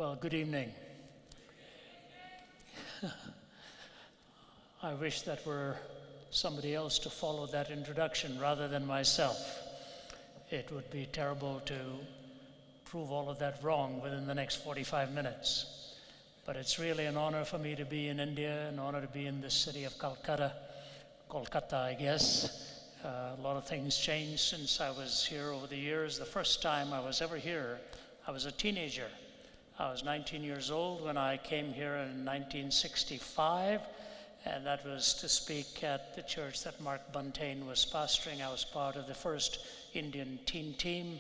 Well, good evening. I wish that were somebody else to follow that introduction rather than myself. It would be terrible to prove all of that wrong within the next 45 minutes. But it's really an honor for me to be in India, an honor to be in this city of Kolkata, I guess. A lot of things changed since I was here over the years. The first time I was ever here, I was a teenager. I was 19 years old when I came here in 1965, and that was to speak at the church that Mark Buntain was pastoring. I was part of the first Indian teen team.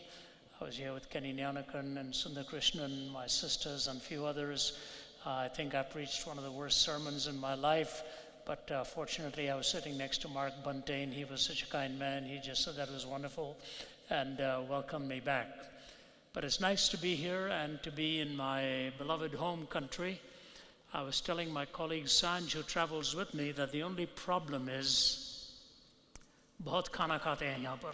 I was here with Kenny Nyanakan and Sundar Krishnan, my sisters, and a few others. I think I preached one of the worst sermons in my life, but fortunately I was sitting next to Mark Buntain. He was such a kind man. He just said that was wonderful and welcomed me back. But it's nice to be here and to be in my beloved home country. I was telling my colleague Sanj, who travels with me, that the only problem is bahut khana khate hain yahan par.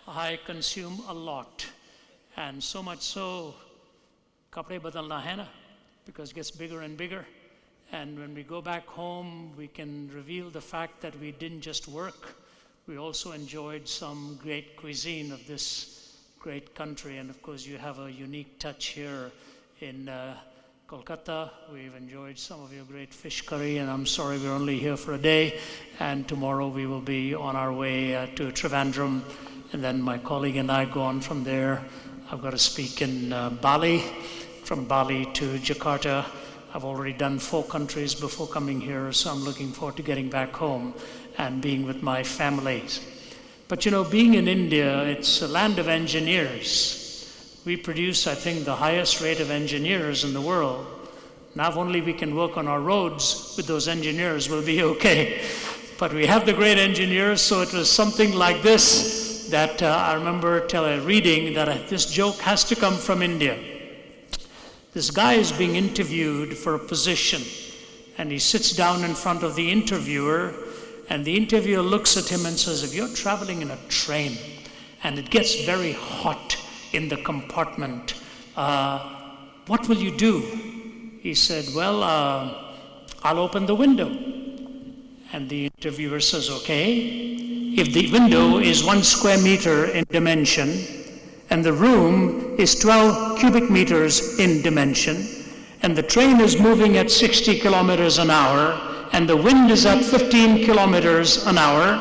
I consume a lot, and so much so, kapde badalna hai na, because it gets bigger and bigger. And when we go back home, we can reveal the fact that we didn't just work, we also enjoyed some great cuisine of this great country. And of course, you have a unique touch here in Kolkata. We've enjoyed some of your great fish curry, and I'm sorry we're only here for a day. And tomorrow we will be on our way to Trivandrum, and then my colleague and I go on from there. I've got to speak in Bali, from Bali to Jakarta. I've already done 4 countries before coming here, so I'm looking forward to getting back home and being with my families. But you know, being in India, it's a land of engineers. We produce, I think, the highest rate of engineers in the world. Now, if only we can work on our roads with those engineers, we'll be okay. But we have the great engineers, so it was something like this that I remember reading that this joke has to come from India. This guy is being interviewed for a position, and he sits down in front of the interviewer, and the interviewer looks at him and says, if you're traveling in a train and it gets very hot in the compartment, what will you do? He said, well, I'll open the window. And the interviewer says, okay, if the window is 1 square meter in dimension and the room is 12 cubic meters in dimension and the train is moving at 60 kilometers an hour and the wind is at 15 kilometers an hour,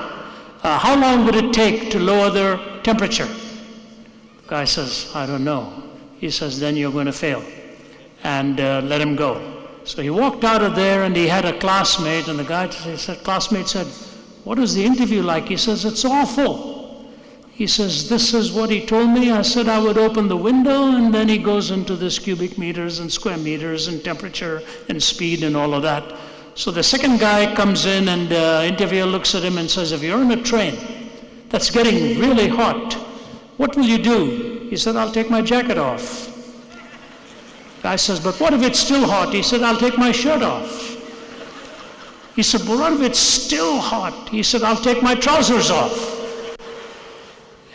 how long would it take to lower the temperature? The guy says, I don't know. He says, then you're going to fail. And let him go. So he walked out of there, and he had a classmate, and the classmate said, what is the interview like? He says, it's awful. He says, this is what he told me. I said I would open the window, and then he goes into this cubic meters and square meters and temperature and speed and all of that. So the second guy comes in, and the interviewer looks at him and says, if you're in a train that's getting really hot, what will you do? He said, I'll take my jacket off. The guy says, but what if it's still hot? He said, I'll take my shirt off. He said, but what if it's still hot? He said, I'll take my trousers off.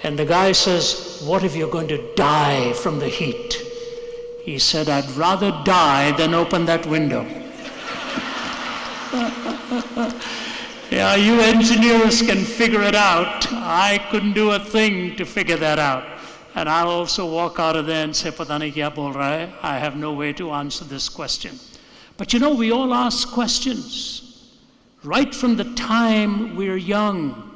And the guy says, what if you're going to die from the heat? He said, I'd rather die than open that window. Yeah, you engineers can figure it out. I couldn't do a thing to figure that out. And I'll also walk out of there and say, Pata nahi kya bol raha hai? I have no way to answer this question. But you know, we all ask questions. Right from the time we're young.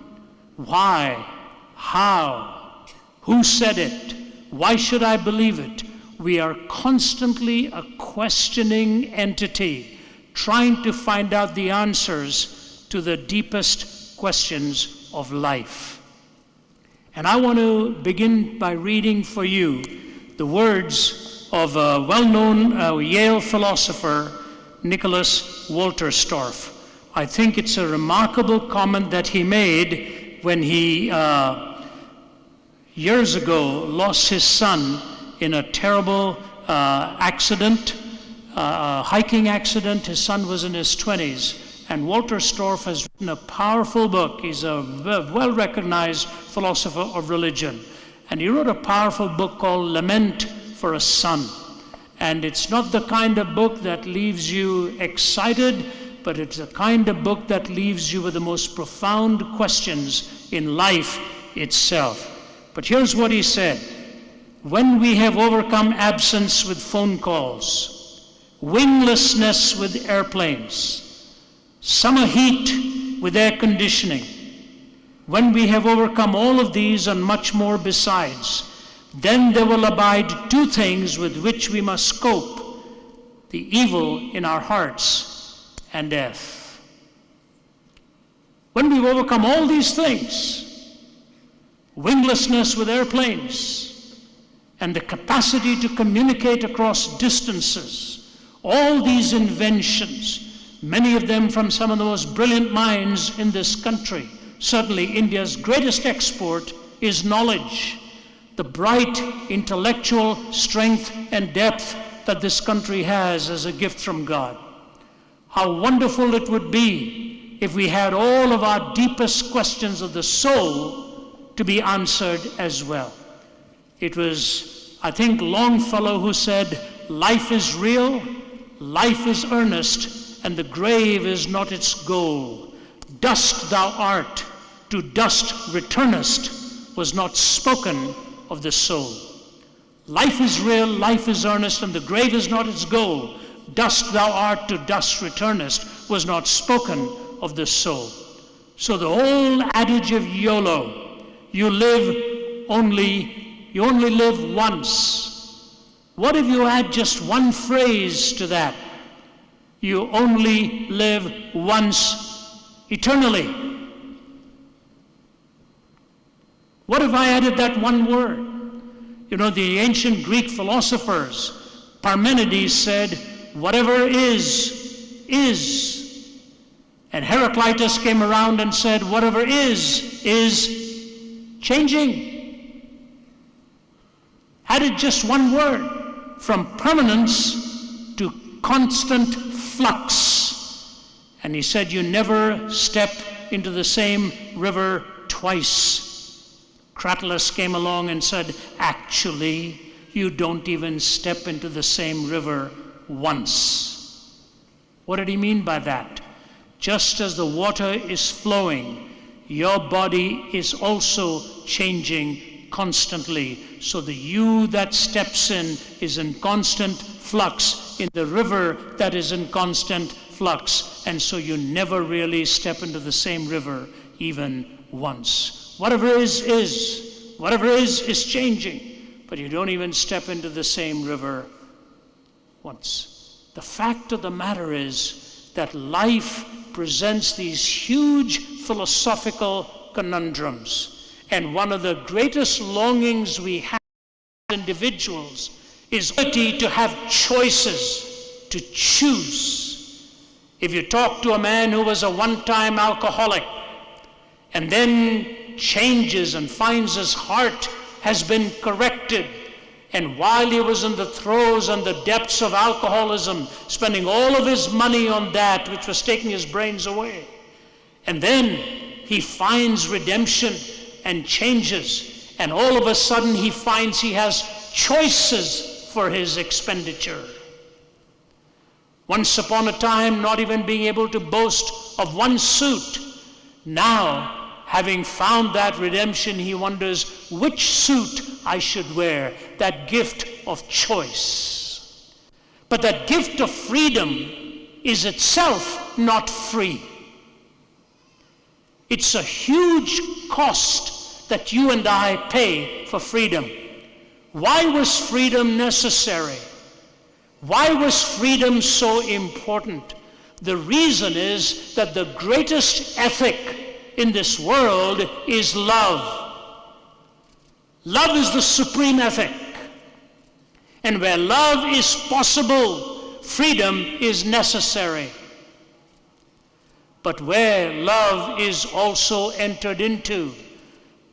Why? How? Who said it? Why should I believe it? We are constantly a questioning entity, trying to find out the answers to the deepest questions of life. And I want to begin by reading for you the words of a well-known Yale philosopher, Nicholas Wolterstorff. I think it's a remarkable comment that he made when he, years ago, lost his son in a terrible accident, hiking accident. His son was in his 20s. And Wolterstorff has written a powerful book. He's a well-recognized philosopher of religion. And he wrote a powerful book called Lament for a son. And it's not the kind of book that leaves you excited, but it's the kind of book that leaves you with the most profound questions in life itself. But here's what he said: when we have overcome absence with phone calls, winglessness with airplanes, summer heat with air conditioning, when we have overcome all of these and much more besides, then there will abide two things with which we must cope: the evil in our hearts and death. When we've overcome all these things, winglessness with airplanes, and the capacity to communicate across distances, all these inventions, many of them from some of the most brilliant minds in this country. Certainly India's greatest export is knowledge. The bright intellectual strength and depth that this country has as a gift from God. How wonderful it would be if we had all of our deepest questions of the soul to be answered as well. It was, I think, Longfellow who said, "Life is real, life is earnest, and the grave is not its goal. Dust thou art, to dust returnest," was not spoken of the soul. Life is real, life is earnest, and the grave is not its goal. Dust thou art, to dust returnest, was not spoken of the soul. So the whole adage of YOLO, you only live once. What if you add just one phrase to that? You only live once eternally. What if I added that one word? You know, the ancient Greek philosophers, Parmenides said, whatever is, is. And Heraclitus came around and said, whatever is changing. Added just one word, from permanence to constant flux. And he said, you never step into the same river twice. Cratylus came along and said, actually, you don't even step into the same river once. What did he mean by that? Just as the water is flowing, your body is also changing constantly. So the you that steps in is in constant flux in the river that is in constant flux. And so you never really step into the same river even once. Whatever is. Whatever is changing. But you don't even step into the same river once. The fact of the matter is that life presents these huge philosophical conundrums. And one of the greatest longings we have as individuals is the ability to have choices, to choose. If you talk to a man who was a one-time alcoholic and then changes and finds his heart has been corrected, and while he was in the throes and the depths of alcoholism, spending all of his money on that which was taking his brains away, and then he finds redemption and changes, and all of a sudden he finds he has choices for his expenditure. Once upon a time, not even being able to boast of one suit, now having found that redemption, he wonders which suit I should wear, that gift of choice. But that gift of freedom is itself not free. It's a huge cost that you and I pay for freedom. Why was freedom necessary? Why was freedom so important? The reason is that the greatest ethic in this world is love. Love is the supreme ethic. And where love is possible, freedom is necessary. But where love is also entered into,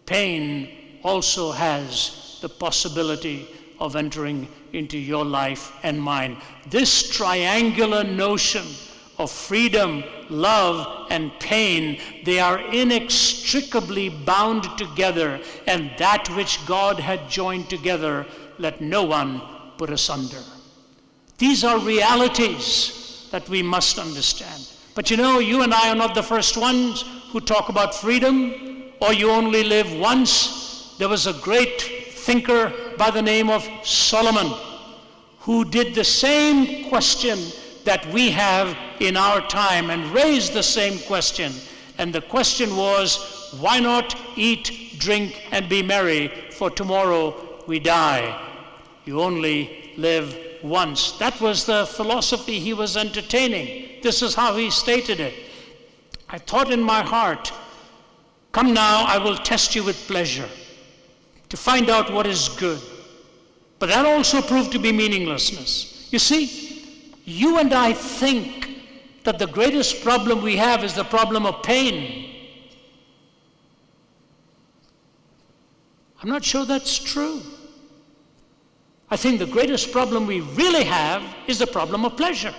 pain also has the possibility of entering into your life and mine. This triangular notion of freedom, love, and pain, they are inextricably bound together, and that which God had joined together, let no one put asunder. These are realities that we must understand. But you know, you and I are not the first ones who talk about freedom, or you only live once. There was a great thinker by the name of Solomon who did the same question that we have in our time and raised the same question. And the question was, why not eat, drink, and be merry, for tomorrow we die. You only live once. That was the philosophy he was entertaining. This is how he stated it. I thought in my heart, come now, I will test you with pleasure to find out what is good. But that also proved to be meaninglessness. You see, you and I think that the greatest problem we have is the problem of pain. I'm not sure that's true. I think the greatest problem we really have is the problem of pleasure.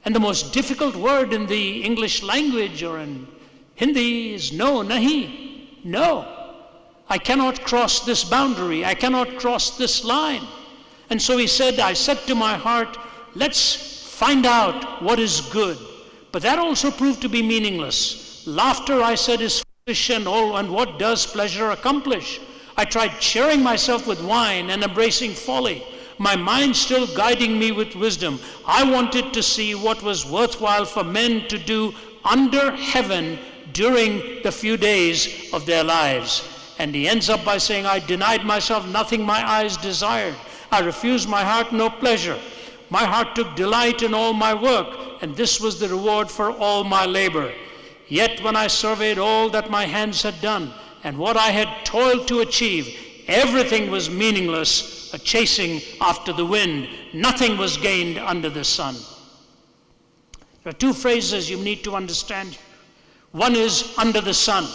And the most difficult word in the English language or in Hindi is no, nahi, no. I cannot cross this boundary. I cannot cross this line. And so he said, I said to my heart, let's find out what is good. But that also proved to be meaningless. Laughter, I said, is foolish and all, and what does pleasure accomplish? I tried cheering myself with wine and embracing folly, my mind still guiding me with wisdom. I wanted to see what was worthwhile for men to do under heaven during the few days of their lives. And he ends up by saying, I denied myself nothing my eyes desired. I refused my heart no pleasure. My heart took delight in all my work, and this was the reward for all my labor. Yet when I surveyed all that my hands had done, and what I had toiled to achieve, everything was meaningless, a chasing after the wind. Nothing was gained under the sun. There are two phrases you need to understand. One is under the sun.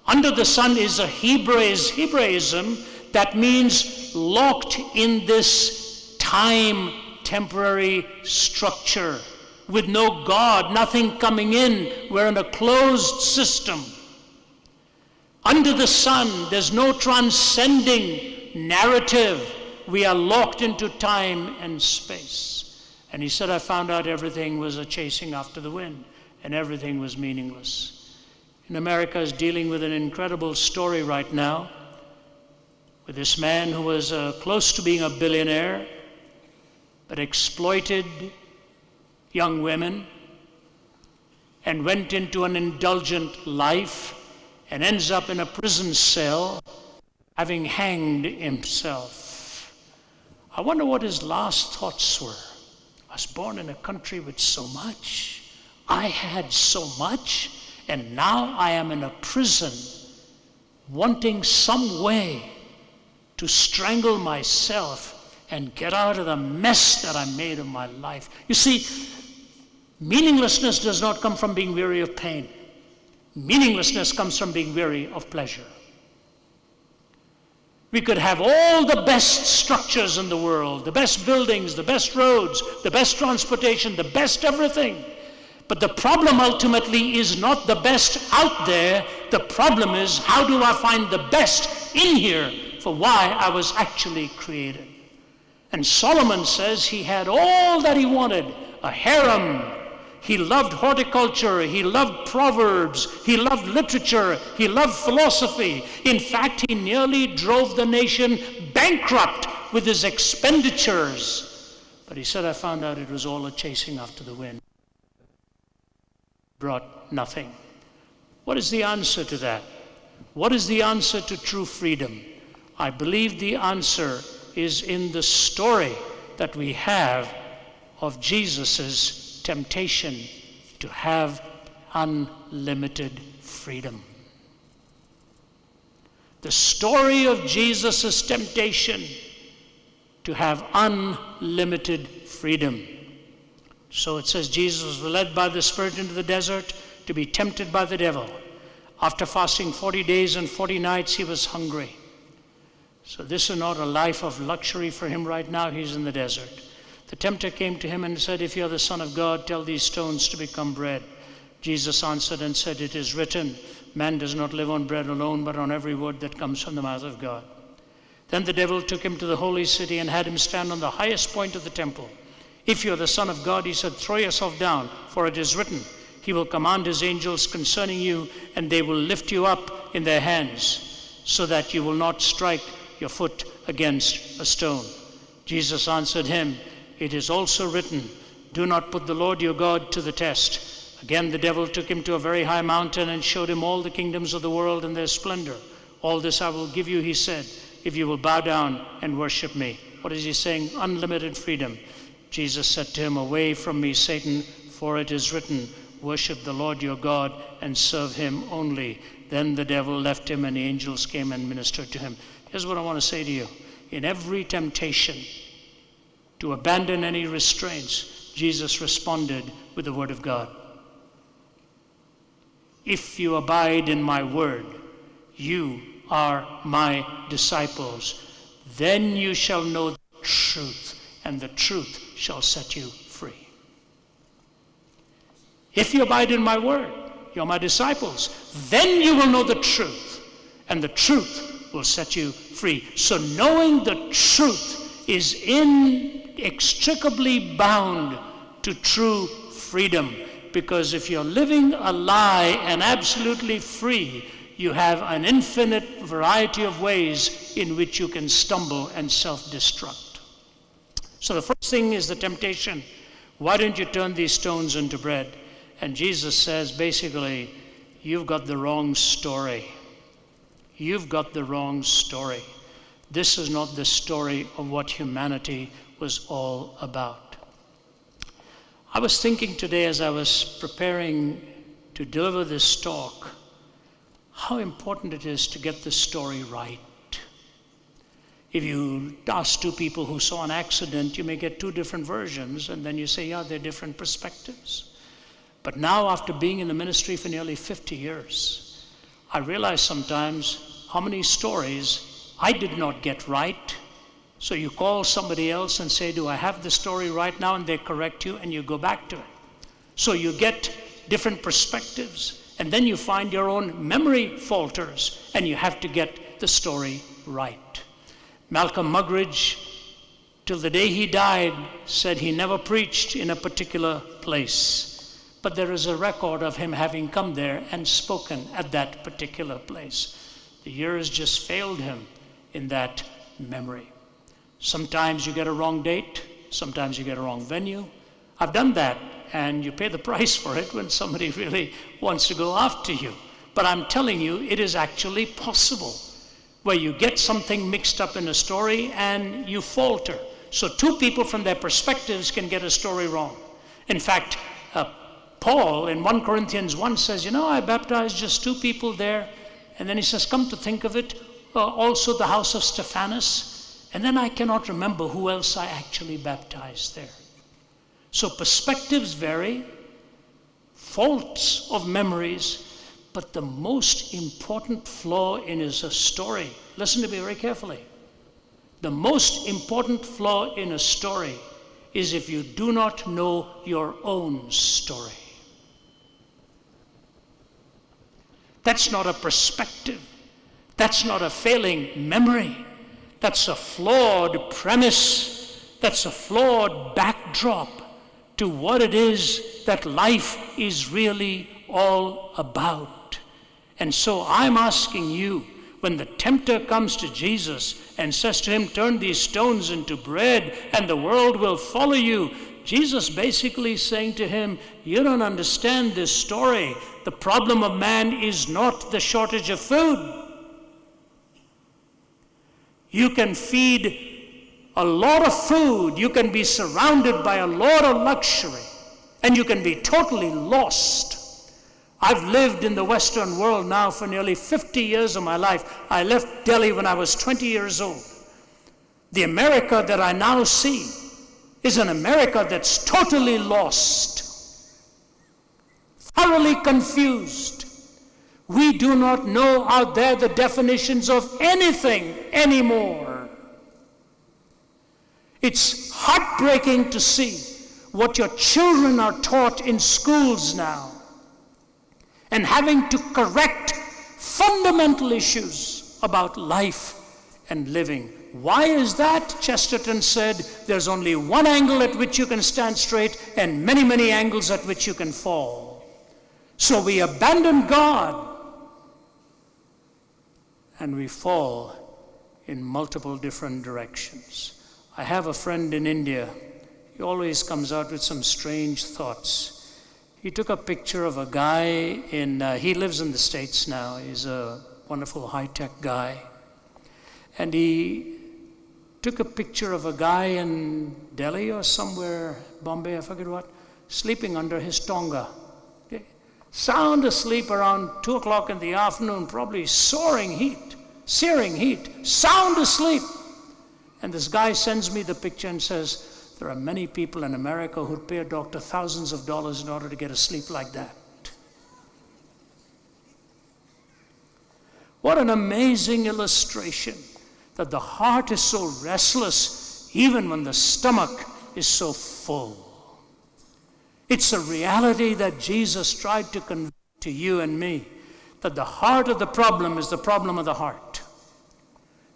Under the sun is a Hebraism that means locked in this time temporary structure with no God, nothing coming in. We're in a closed system. Under the sun, there's no transcending narrative. We are locked into time and space. And he said, I found out everything was a chasing after the wind, and everything was meaningless. In America is dealing with an incredible story right now with this man who was close to being a billionaire, but exploited young women and went into an indulgent life and ends up in a prison cell having hanged himself. I wonder what his last thoughts were. I was born in a country with so much. I had so much, and now I am in a prison wanting some way to strangle myself and get out of the mess that I made of my life. You see, meaninglessness does not come from being weary of pain. Meaninglessness comes from being weary of pleasure. We could have all the best structures in the world, the best buildings, the best roads, the best transportation, the best everything. But the problem ultimately is not the best out there. The problem is, how do I find the best in here for why I was actually created? And Solomon says he had all that he wanted, a harem. He loved horticulture, he loved proverbs, he loved literature, he loved philosophy. In fact, he nearly drove the nation bankrupt with his expenditures. But he said, I found out it was all a chasing after the wind. Brought nothing. What is the answer to that? What is the answer to true freedom? I believe the answer is in the story that we have of Jesus's temptation to have unlimited freedom. The story of Jesus' temptation to have unlimited freedom. So it says Jesus was led by the Spirit into the desert to be tempted by the devil. After fasting 40 days and 40 nights, he was hungry. So this is not a life of luxury for him right now. He's in the desert. The tempter came to him and said, if you're the Son of God, tell these stones to become bread. Jesus answered and said, it is written, man does not live on bread alone, but on every word that comes from the mouth of God. Then the devil took him to the holy city and had him stand on the highest point of the temple. If you are the Son of God, he said, throw yourself down, for it is written, he will command his angels concerning you, and they will lift you up in their hands, so that you will not strike your foot against a stone. Jesus answered him, it is also written, do not put the Lord your God to the test. Again the devil took him to a very high mountain and showed him all the kingdoms of the world and their splendor. All this I will give you, he said, if you will bow down and worship me. What is he saying? Unlimited freedom. Jesus said to him, away from me, Satan, for it is written, worship the Lord your God and serve him only. Then the devil left him and the angels came and ministered to him. Here's what I want to say to you. In every temptation to abandon any restraints, Jesus responded with the word of God. If you abide in my word, you are my disciples. Then you shall know the truth, and the truth shall set you free. If you abide in my word, you're my disciples. Then you will know the truth, and the truth will set you free. So knowing the truth is inextricably bound to true freedom. Because if you're living a lie and absolutely free, you have an infinite variety of ways in which you can stumble and self-destruct. So the first thing is the temptation. Why don't you turn these stones into bread? And Jesus says, basically, you've got the wrong story. You've got the wrong story. This is not the story of what humanity was all about. I was thinking today as I was preparing to deliver this talk, how important it is to get the story right. If you ask two people who saw an accident, you may get two different versions, and then you say, yeah, they're different perspectives. But now, after being in the ministry for nearly 50 years, I realize sometimes how many stories I did not get right. So you call somebody else and say, do I have the story right now? And they correct you, and you go back to it. So you get different perspectives, and then you find your own memory falters, and you have to get the story right. Malcolm Muggeridge, till the day he died, said he never preached in a particular place. But there is a record of him having come there and spoken at that particular place. The years just failed him in that memory. Sometimes you get a wrong date, sometimes you get a wrong venue. I've done that, and you pay the price for it when somebody really wants to go after you. But I'm telling you, it is actually possible, where you get something mixed up in a story and you falter. So two people from their perspectives can get a story wrong. In fact, Paul in 1 Corinthians 1 says, I baptized just two people there. And then he says, come to think of it, also the house of Stephanus. And then I cannot remember who else I actually baptized there. So perspectives vary, faults of memories, but the most important flaw in is a story. Listen to me very carefully. The most important flaw in a story is if you do not know your own story. That's not a perspective. That's not a failing memory. That's a flawed premise. That's a flawed backdrop to what it is that life is really all about. And so I'm asking you, when the tempter comes to Jesus and says to him, turn these stones into bread and the world will follow you, Jesus basically is saying to him, you don't understand this story. The problem of man is not the shortage of food. You can feed a lot of food, you can be surrounded by a lot of luxury, and you can be totally lost. I've lived in the Western world now for nearly 50 years of my life. I left Delhi when I was 20 years old. The America that I now see is an America that's totally lost, thoroughly confused. We do not know out there the definitions of anything anymore. It's heartbreaking to see what your children are taught in schools now, and having to correct fundamental issues about life and living. Why is that? Chesterton said, there's only one angle at which you can stand straight and many, many angles at which you can fall. So we abandon God and we fall in multiple different directions. I have a friend in India. He always comes out with some strange thoughts. He took a picture of a guy he lives in the States now. He's a wonderful high-tech guy. And he took a picture of a guy in Delhi or somewhere, Bombay, I forget what, sleeping under his tonga. Okay. Sound asleep around 2 o'clock in the afternoon, probably searing heat, sound asleep. And this guy sends me the picture and says, there are many people in America who'd pay a doctor thousands of dollars in order to get a sleep like that. What an amazing illustration that the heart is so restless even when the stomach is so full. It's a reality that Jesus tried to convey to you and me, that the heart of the problem is the problem of the heart.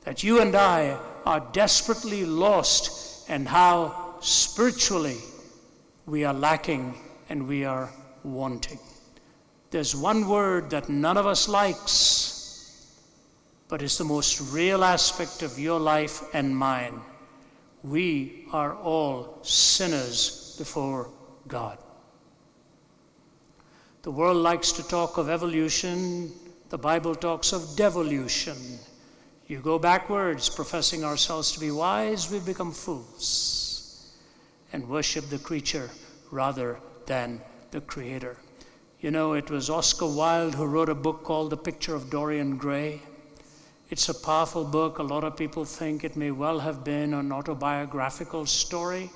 That you and I are desperately lost, and how spiritually we are lacking and we are wanting. There's one word that none of us likes, but it's the most real aspect of your life and mine. We are all sinners before God. The world likes to talk of evolution. The Bible talks of devolution. You go backwards, professing ourselves to be wise, we've become fools and worship the creature rather than the Creator. You know, it was Oscar Wilde who wrote a book called The Picture of Dorian Gray. It's a powerful book. A lot of people think it may well have been an autobiographical story.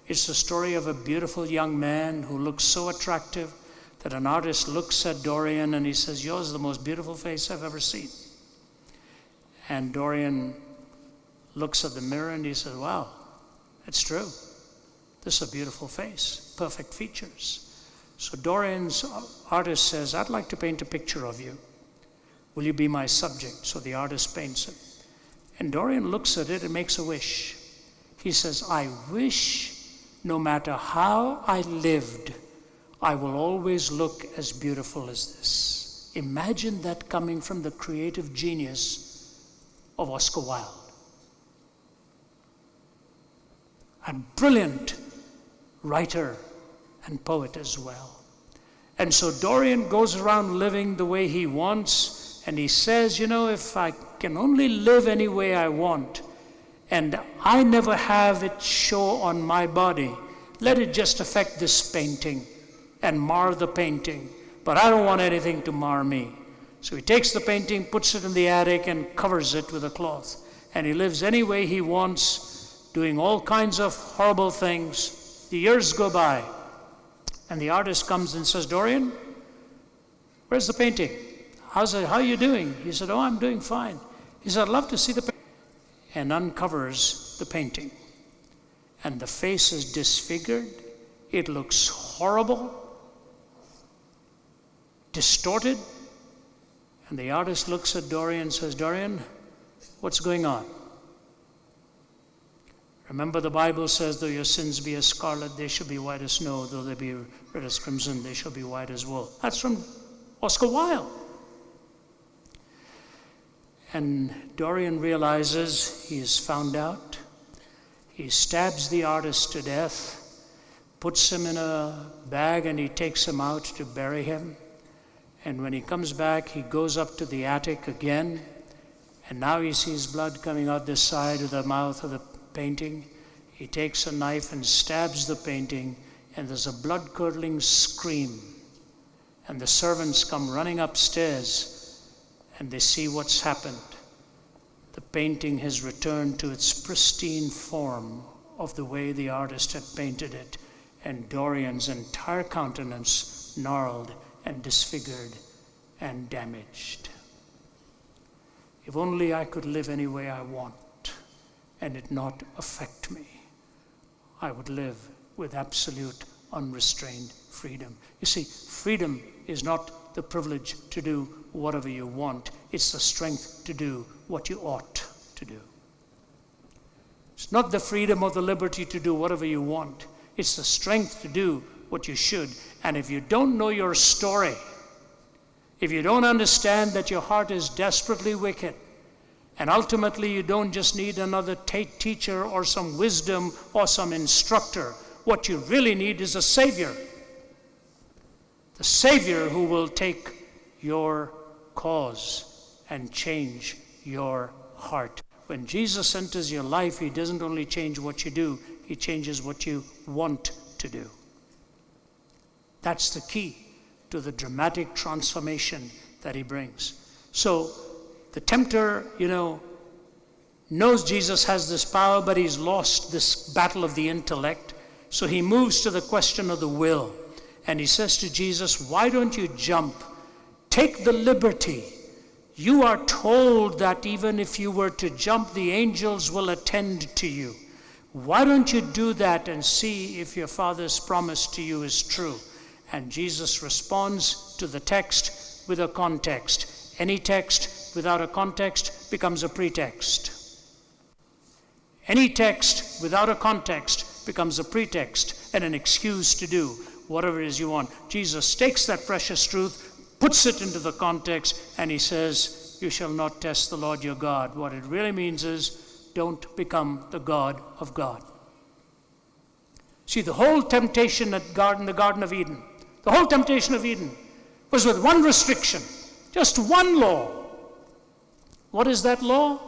It's the story of a beautiful young man who looks so attractive that an artist looks at Dorian and he says, yours is the most beautiful face I've ever seen. And Dorian looks at the mirror and he says, wow, that's true. This is a beautiful face, perfect features. So Dorian's artist says, I'd like to paint a picture of you. Will you be my subject? So the artist paints it. And Dorian looks at it and makes a wish. He says, I wish no matter how I lived, I will always look as beautiful as this. Imagine that coming from the creative genius of Oscar Wilde. A brilliant writer and poet as well. And so Dorian goes around living the way he wants, and he says, you know, if I can only live any way I want, and I never have it show on my body, let it just affect this painting and mar the painting. But I don't want anything to mar me. So he takes the painting, puts it in the attic, and covers it with a cloth. And he lives any way he wants, doing all kinds of horrible things. The years go by, and the artist comes and says, Dorian, where's the painting? How are you doing? He said, oh, I'm doing fine. He said, I'd love to see the painting. And uncovers the painting. And the face is disfigured. It looks horrible, distorted. And the artist looks at Dorian and says, Dorian, what's going on? Remember, the Bible says, though your sins be as scarlet, they shall be white as snow. Though they be red as crimson, they shall be white as wool. That's from Oscar Wilde. And Dorian realizes he is found out. He stabs the artist to death, puts him in a bag, and he takes him out to bury him. And when he comes back, he goes up to the attic again, and now he sees blood coming out this side of the mouth of the painting. He takes a knife and stabs the painting, and there's a blood-curdling scream. And the servants come running upstairs, and they see what's happened. The painting has returned to its pristine form of the way the artist had painted it, and Dorian's entire countenance gnarled and disfigured and damaged. If only I could live any way I want and it not affect me, I would live with absolute unrestrained freedom. You see, freedom is not the privilege to do whatever you want. It's the strength to do what you ought to do. It's not the freedom or the liberty to do whatever you want. It's the strength to do what you should. And if you don't know your story, if you don't understand that your heart is desperately wicked, and ultimately you don't just need another teacher or some wisdom or some instructor, what you really need is a Savior. The Savior who will take your cause and change your heart. When Jesus enters your life, he doesn't only change what you do, he changes what you want to do. That's the key to the dramatic transformation that he brings. So the tempter, knows Jesus has this power, but he's lost this battle of the intellect. So he moves to the question of the will. And he says to Jesus, why don't you jump? Take the liberty. You are told that even if you were to jump, the angels will attend to you. Why don't you do that and see if your Father's promise to you is true? And Jesus responds to the text with a context. Any text without a context becomes a pretext. Any text without a context becomes a pretext and an excuse to do whatever it is you want. Jesus takes that precious truth, puts it into the context, and he says, you shall not test the Lord your God. What it really means is, don't become the God of God. See, the whole temptation in the Garden of Eden, the whole temptation of Eden was with one restriction, just one law. What is that law?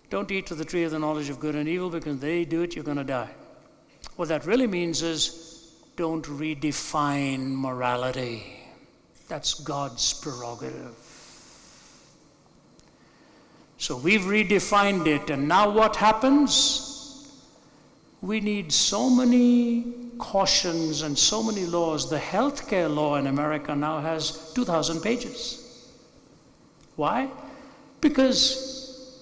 Don't eat of the tree of the knowledge of good and evil, because they do it, you're going to die. What that really means is, don't redefine morality. That's God's prerogative. So we've redefined it, and now what happens? We need so many cautions and so many laws. The healthcare law in America now has 2,000 pages. Why? Because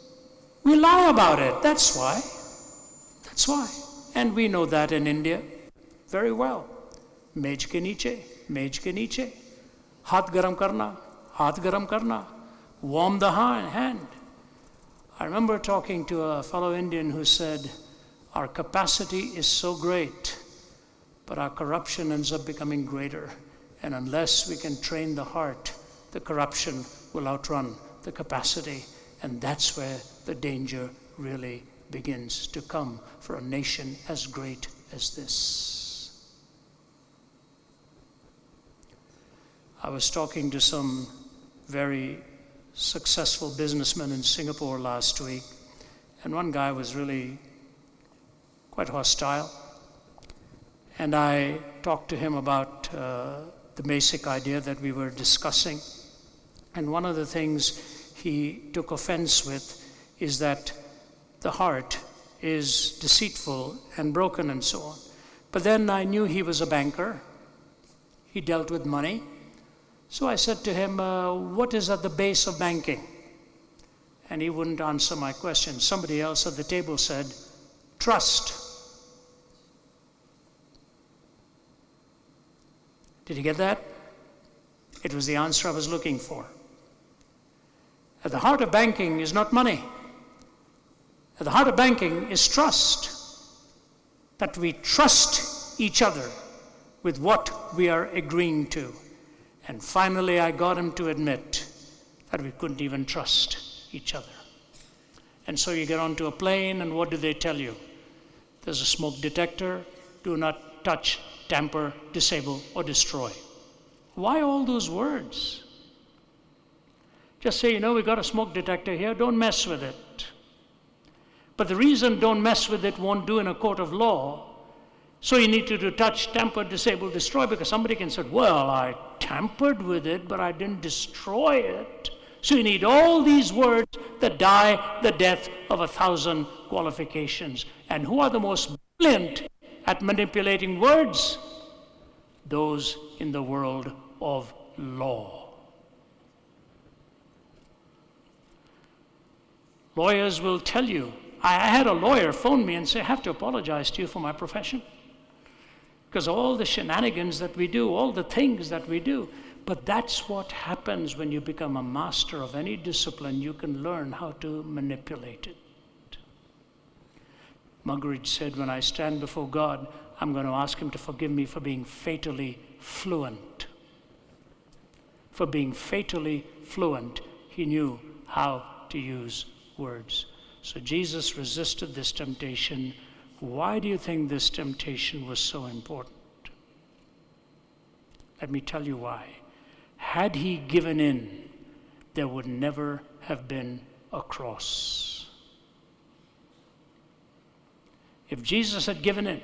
we lie about it. That's why. That's why. And we know that in India very well. Mej ke niche. Haath garam karna. Warm the hand. I remember talking to a fellow Indian who said, our capacity is so great, but our corruption ends up becoming greater. And unless we can train the heart, the corruption will outrun the capacity. And that's where the danger really begins to come for a nation as great as this. I was talking to some very successful businessmen in Singapore last week, and one guy was really quite hostile. And I talked to him about the basic idea that we were discussing. And one of the things he took offense with is that the heart is deceitful and broken and so on. But then I knew he was a banker. He dealt with money. So I said to him, what is at the base of banking? And he wouldn't answer my question. Somebody else at the table said, trust. Did you get that? It was the answer I was looking for. At the heart of banking is not money. At the heart of banking is trust. That we trust each other with what we are agreeing to. And finally, I got him to admit that we couldn't even trust each other. And so you get onto a plane, and what do they tell you? There's a smoke detector. Do not touch, tamper, disable, or destroy. Why all those words? Just say, we got a smoke detector here, don't mess with it. But the reason don't mess with it won't do in a court of law. So you need to do touch, tamper, disable, destroy, because somebody can say, well, I tampered with it, but I didn't destroy it. So you need all these words that die the death of 1,000 qualifications. And who are the most brilliant at manipulating words? Those in the world of law. Lawyers will tell you. I had a lawyer phone me and say, I have to apologize to you for my profession. Because all the shenanigans that we do, all the things that we do. But that's what happens when you become a master of any discipline. You can learn how to manipulate it. Muggeridge said, when I stand before God, I'm going to ask him to forgive me for being fatally fluent. For being fatally fluent, he knew how to use words. So Jesus resisted this temptation. Why do you think this temptation was so important? Let me tell you why. Had he given in, there would never have been a cross. If Jesus had given in,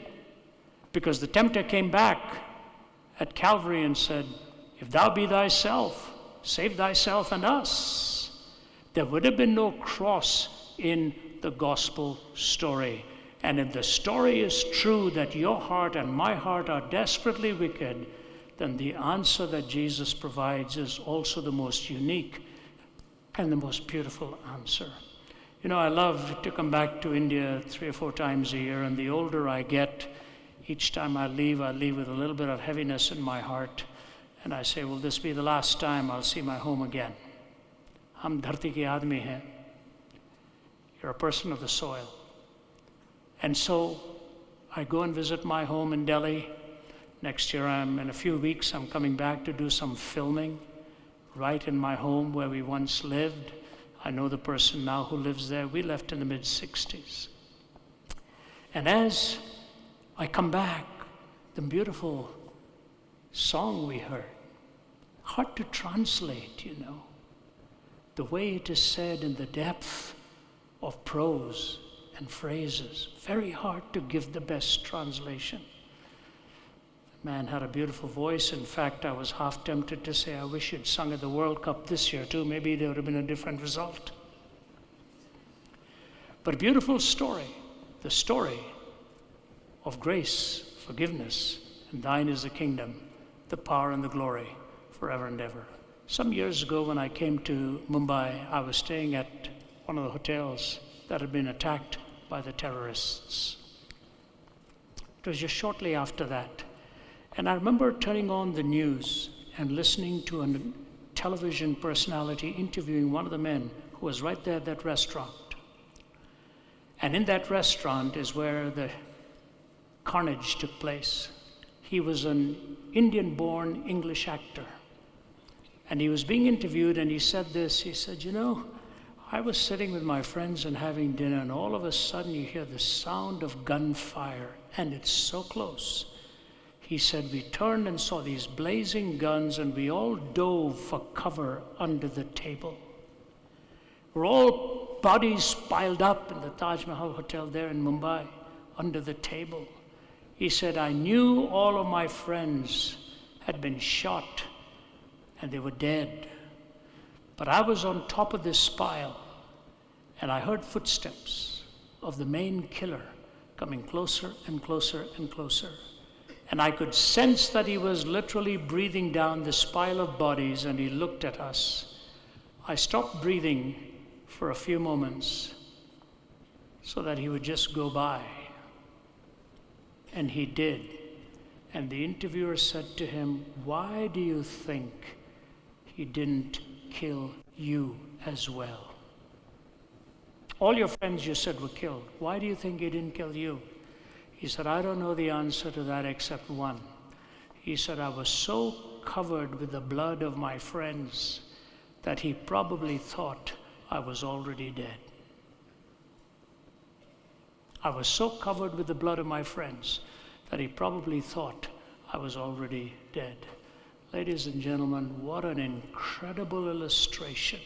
because the tempter came back at Calvary and said, if thou be thyself, save thyself and us, there would have been no cross in the gospel story. And if the story is true that your heart and my heart are desperately wicked, then the answer that Jesus provides is also the most unique and the most beautiful answer. You know, I love to come back to India 3 or 4 times a year, and the older I get, each time I leave with a little bit of heaviness in my heart, and I say, will this be the last time I'll see my home again? Hum dharti ke aadmi hain. You're a person of the soil. And so I go and visit my home in Delhi. Next year, in a few weeks, I'm coming back to do some filming right in my home where we once lived. I know the person now who lives there. We left in the mid-60s. And as I come back, the beautiful song we heard, hard to translate, you know. The way it is said in the depth of prose and phrases, very hard to give the best translation. The man had a beautiful voice. In fact, I was half tempted to say, I wish you'd sung at the World Cup this year too. Maybe there would have been a different result. But a beautiful story, the story of grace, forgiveness, and thine is the kingdom, the power and the glory forever and ever. Some years ago when I came to Mumbai, I was staying at one of the hotels that had been attacked by the terrorists. It was just shortly after that. And I remember turning on the news and listening to a television personality interviewing one of the men who was right there at that restaurant. And in that restaurant is where the carnage took place. He was an Indian-born English actor. And he was being interviewed, and he said this. He said, you know, I was sitting with my friends and having dinner, and all of a sudden you hear the sound of gunfire, and it's so close. He said, we turned and saw these blazing guns, and we all dove for cover under the table. We're all bodies piled up in the Taj Mahal Hotel there in Mumbai, under the table. He said, I knew all of my friends had been shot, and they were dead. But I was on top of this pile, and I heard footsteps of the main killer coming closer and closer and closer. And I could sense that he was literally breathing down this pile of bodies, and he looked at us. I stopped breathing for a few moments so that he would just go by. And he did. And the interviewer said to him, why do you think he didn't kill you as well? All your friends you said were killed. Why do you think he didn't kill you? He said, I don't know the answer to that except one. He said, I was so covered with the blood of my friends that he probably thought I was already dead. I was so covered with the blood of my friends that he probably thought I was already dead. Ladies and gentlemen, what an incredible illustration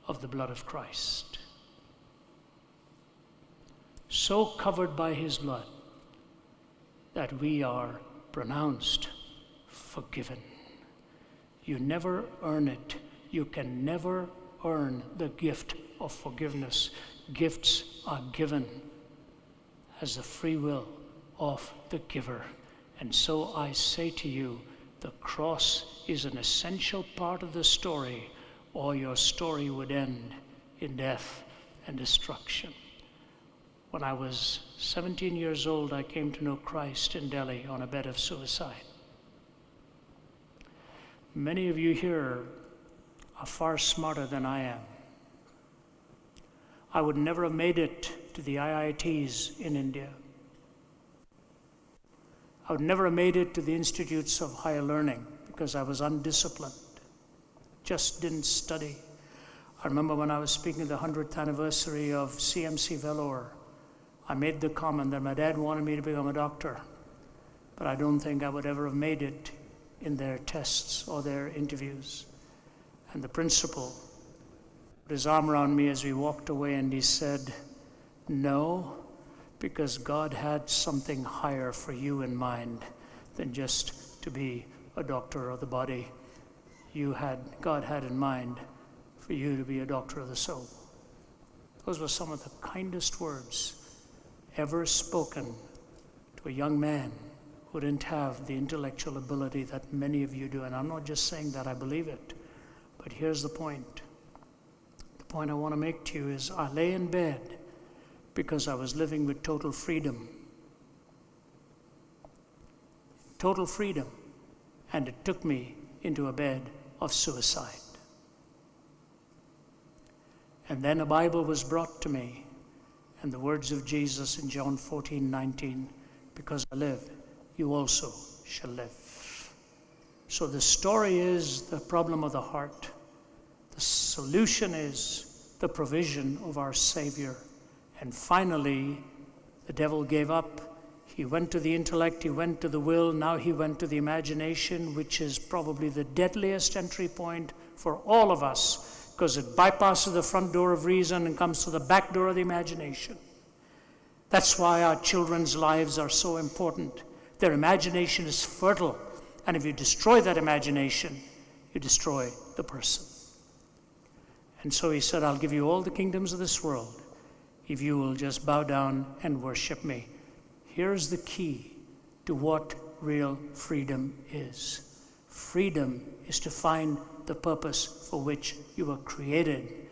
of the blood of Christ. So covered by his blood that we are pronounced forgiven. You never earn it. You can never earn the gift of forgiveness. Gifts are given as the free will of the giver. And so I say to you, the cross is an essential part of the story, or your story would end in death and destruction. When I was 17 years old, I came to know Christ in Delhi on a bed of suicide. Many of you here are far smarter than I am. I would never have made it to the IITs in India. I would never have made it to the institutes of higher learning because I was undisciplined, just didn't study. I remember when I was speaking at the 100th anniversary of CMC Vellore, I made the comment that my dad wanted me to become a doctor, but I don't think I would ever have made it in their tests or their interviews. And the principal put his arm around me as we walked away and he said, "No, because God had something higher for you in mind than just to be a doctor of the body. God had in mind for you to be a doctor of the soul." Those were some of the kindest words ever spoken to a young man who didn't have the intellectual ability that many of you do. And I'm not just saying that, I believe it. But here's the point. The point I want to make to you is I lay in bed because I was living with total freedom. Total freedom. And it took me into a bed of suicide. And then a Bible was brought to me, and the words of Jesus in John 14:19, "Because I live, you also shall live." So the story is the problem of the heart. The solution is the provision of our Savior. And finally, the devil gave up. He went to the intellect, he went to the will, now he went to the imagination, which is probably the deadliest entry point for all of us, because it bypasses the front door of reason and comes to the back door of the imagination. That's why our children's lives are so important. Their imagination is fertile, and if you destroy that imagination, you destroy the person. And so he said, "I'll give you all the kingdoms of this world if you will just bow down and worship me." Here's the key to what real freedom is. Freedom is to find the purpose for which you were created.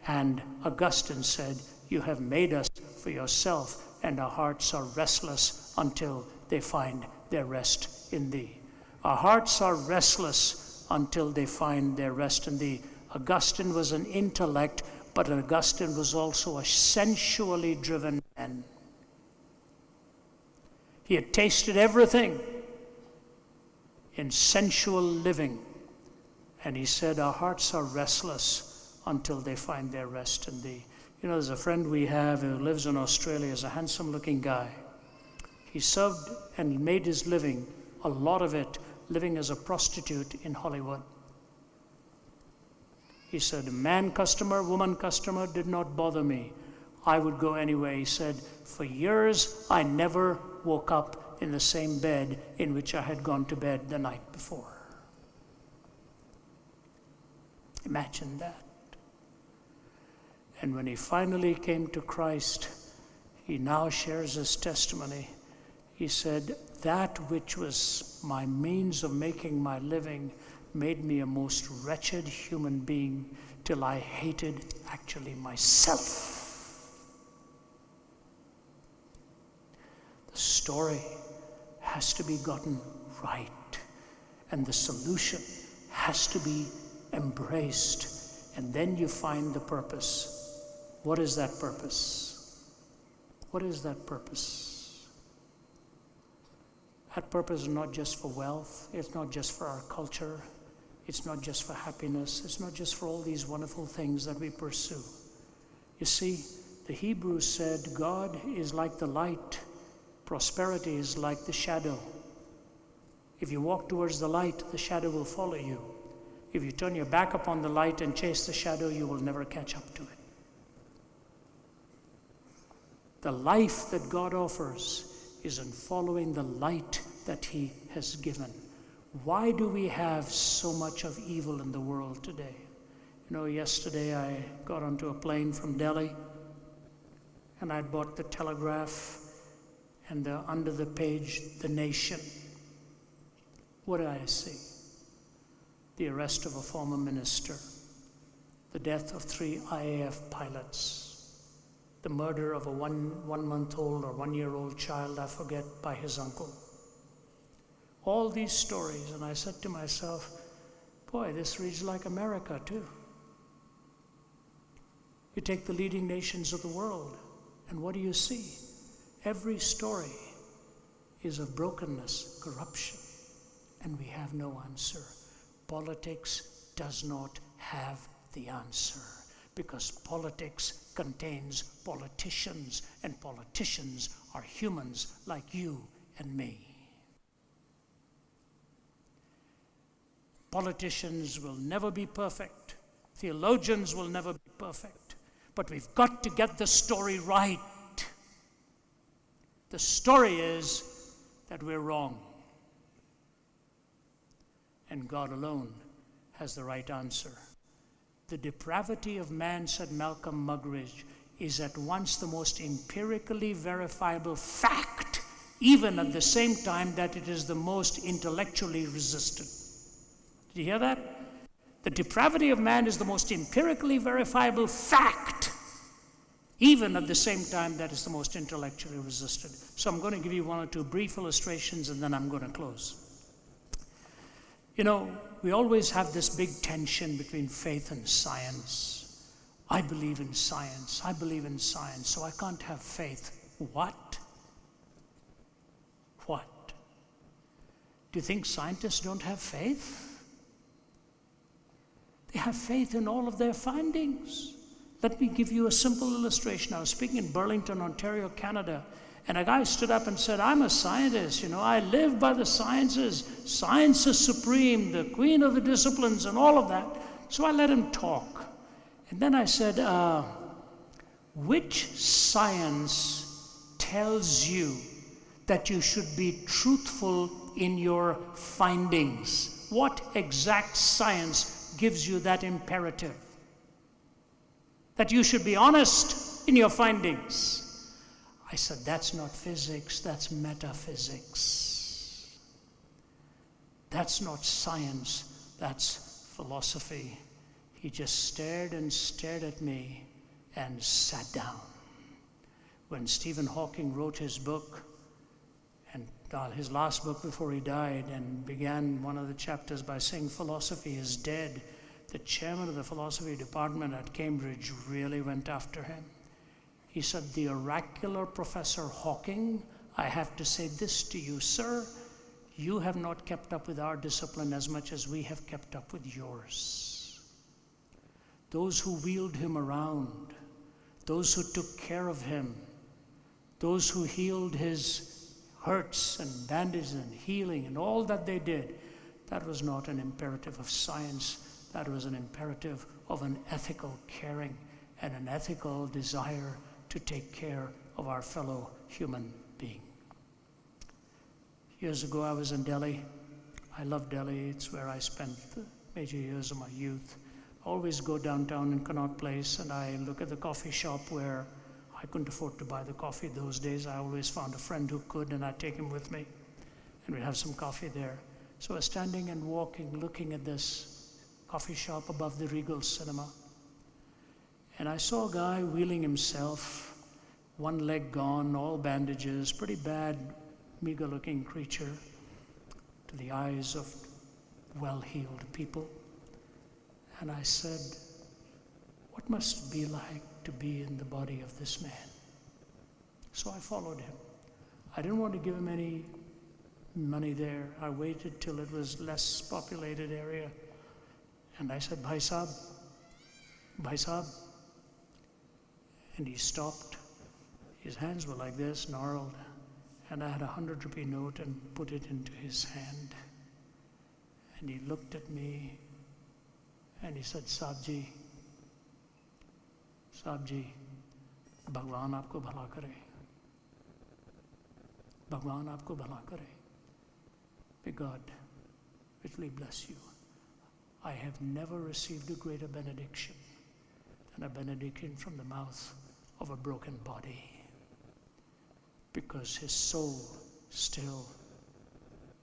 And Augustine said, "You have made us for yourself, and our hearts are restless until they find their rest in thee." Our hearts are restless until they find their rest in thee. Augustine was an intellect, but Augustine was also a sensually driven man. He had tasted everything in sensual living. And he said, "Our hearts are restless until they find their rest in thee." You know, there's a friend we have who lives in Australia, is a handsome-looking guy. He served and made his living, a lot of it, living as a prostitute in Hollywood. He said, "Man customer, woman customer did not bother me. I would go anyway." He said, "For years, I never woke up in the same bed in which I had gone to bed the night before." Imagine that. And when he finally came to Christ, he now shares his testimony. He said, "That which was my means of making my living made me a most wretched human being till I hated actually myself." The story has to be gotten right, and the solution has to be embraced, and then you find the purpose. What is that purpose? What is that purpose? That purpose is not just for wealth, it's not just for our culture, it's not just for happiness, it's not just for all these wonderful things that we pursue. You see, the Hebrews said God is like the light, prosperity is like the shadow. If you walk towards the light, the shadow will follow you. If you turn your back upon the light and chase the shadow, you will never catch up to it. The life that God offers is in following the light that He has given. Why do we have so much of evil in the world today? You know, yesterday I got onto a plane from Delhi, and I bought the Telegraph, and under the page, The Nation. What did I see? The arrest of a former minister, the death of 3 IAF pilots, the murder of a one-month-old or one-year-old child, I forget, by his uncle. All these stories, and I said to myself, boy, this reads like America too. You take the leading nations of the world, And what do you see? Every story is of brokenness, corruption, and we have no answer. Politics does not have the answer, because politics contains politicians, and politicians are humans like you and me. Politicians will never be perfect. Theologians will never be perfect. But we've got to get the story right. The story is that we're wrong. And God alone has the right answer. The depravity of man, said Malcolm Muggeridge, is at once the most empirically verifiable fact, even at the same time that it is the most intellectually resisted. Did you hear that? The depravity of man is the most empirically verifiable fact, even at the same time that is the most intellectually resisted. So I'm going to give you one or two brief illustrations, and then I'm going to close. You know, we always have this big tension between faith and science. I believe in science. I believe in science, so I can't have faith. What? What? Do you think scientists don't have faith? They have faith in all of their findings. Let me give you a simple illustration. I was speaking in Burlington, Ontario, Canada, and a guy stood up and said, I'm a scientist, I live by the sciences. Science is supreme, the queen of the disciplines and all of that. So I let him talk. And then I said, which science tells you that you should be truthful in your findings? What exact science gives you that imperative? That you should be honest in your findings. I said, that's not physics, that's metaphysics. That's not science, that's philosophy. He just stared and stared at me and sat down. When Stephen Hawking wrote his book, and his last book before he died, and began one of the chapters by saying philosophy is dead, the chairman of the philosophy department at Cambridge really went after him. He said, the oracular Professor Hawking, I have to say this to you, sir, you have not kept up with our discipline as much as we have kept up with yours. Those who wheeled him around, those who took care of him, those who healed his hurts and bandages and healing and all that they did, that was not an imperative of science, that was an imperative of an ethical caring and an ethical desire to take care of our fellow human being. Years ago, I was in Delhi. I love Delhi. It's where I spent the major years of my youth. I always go downtown in Connaught Place, and I look at the coffee shop where I couldn't afford to buy the coffee those days. I always found a friend who could, and I'd take him with me, and we'd have some coffee there. So I was standing and walking, looking at this coffee shop above the Regal Cinema. And I saw a guy wheeling himself, one leg gone, all bandages, pretty bad, meager-looking creature to the eyes of well-heeled people. And I said, what must it be like to be in the body of this man? So I followed him. I didn't want to give him any money there. I waited till it was less populated area. And I said, Bhai Sahab, Bhai Sahab. And he stopped. His hands were like this, gnarled. And I had a 100-rupee note and put it into his hand. And he looked at me and he said, Saab ji, Bhagwan aapko bhala kare. Bhagwan aapko bhala kare. May God richly bless you. I have never received a greater benediction than a benediction from the mouth of a broken body, because his soul still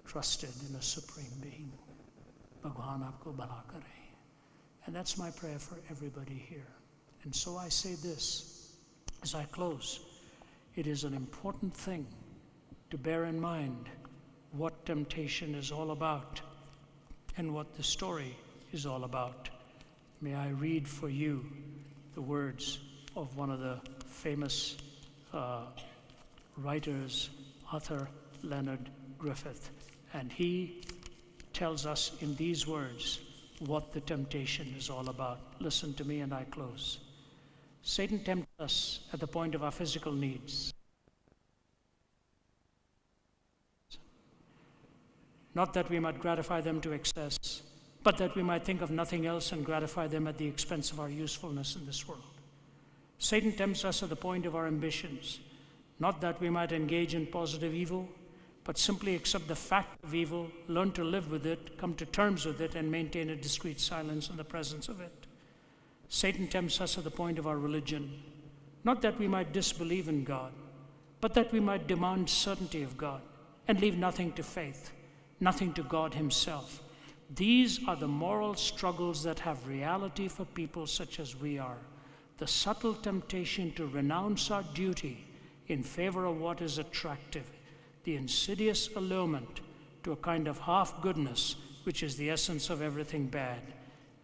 trusted in a supreme being. Bhagwan aapko bhala kare. And that's my prayer for everybody here. And so I say this as I close. It is an important thing to bear in mind what temptation is all about and what the story is all about. May I read for you the words of one of the famous writers, Arthur Leonard Griffith, and he tells us in these words what the temptation is all about. Listen to me and I close. Satan tempts us at the point of our physical needs. Not that we might gratify them to excess, but that we might think of nothing else and gratify them at the expense of our usefulness in this world. Satan tempts us at the point of our ambitions, not that we might engage in positive evil, but simply accept the fact of evil, learn to live with it, come to terms with it, and maintain a discreet silence in the presence of it. Satan tempts us at the point of our religion, not that we might disbelieve in God, but that we might demand certainty of God and leave nothing to faith, nothing to God Himself. These are the moral struggles that have reality for people such as we are. The subtle temptation to renounce our duty in favor of what is attractive, the insidious allurement to a kind of half-goodness, which is the essence of everything bad,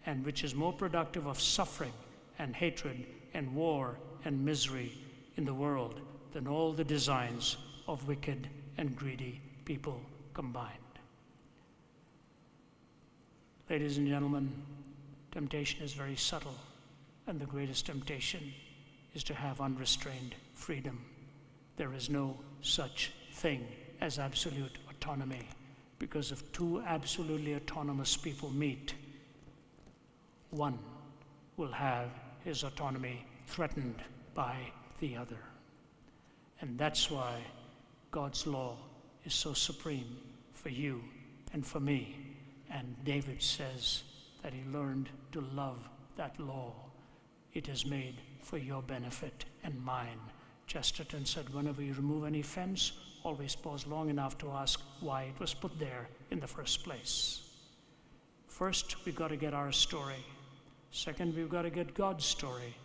and which is more productive of suffering and hatred and war and misery in the world than all the designs of wicked and greedy people combined. Ladies and gentlemen, temptation is very subtle, and the greatest temptation is to have unrestrained freedom. There is no such thing as absolute autonomy, because if two absolutely autonomous people meet, one will have his autonomy threatened by the other. And that's why God's law is so supreme for you and for me. And David says that he learned to love that law. It is made for your benefit and mine. Chesterton said, whenever you remove any fence, always pause long enough to ask why it was put there in the first place. First, we've got to get our story. Second, we've got to get God's story.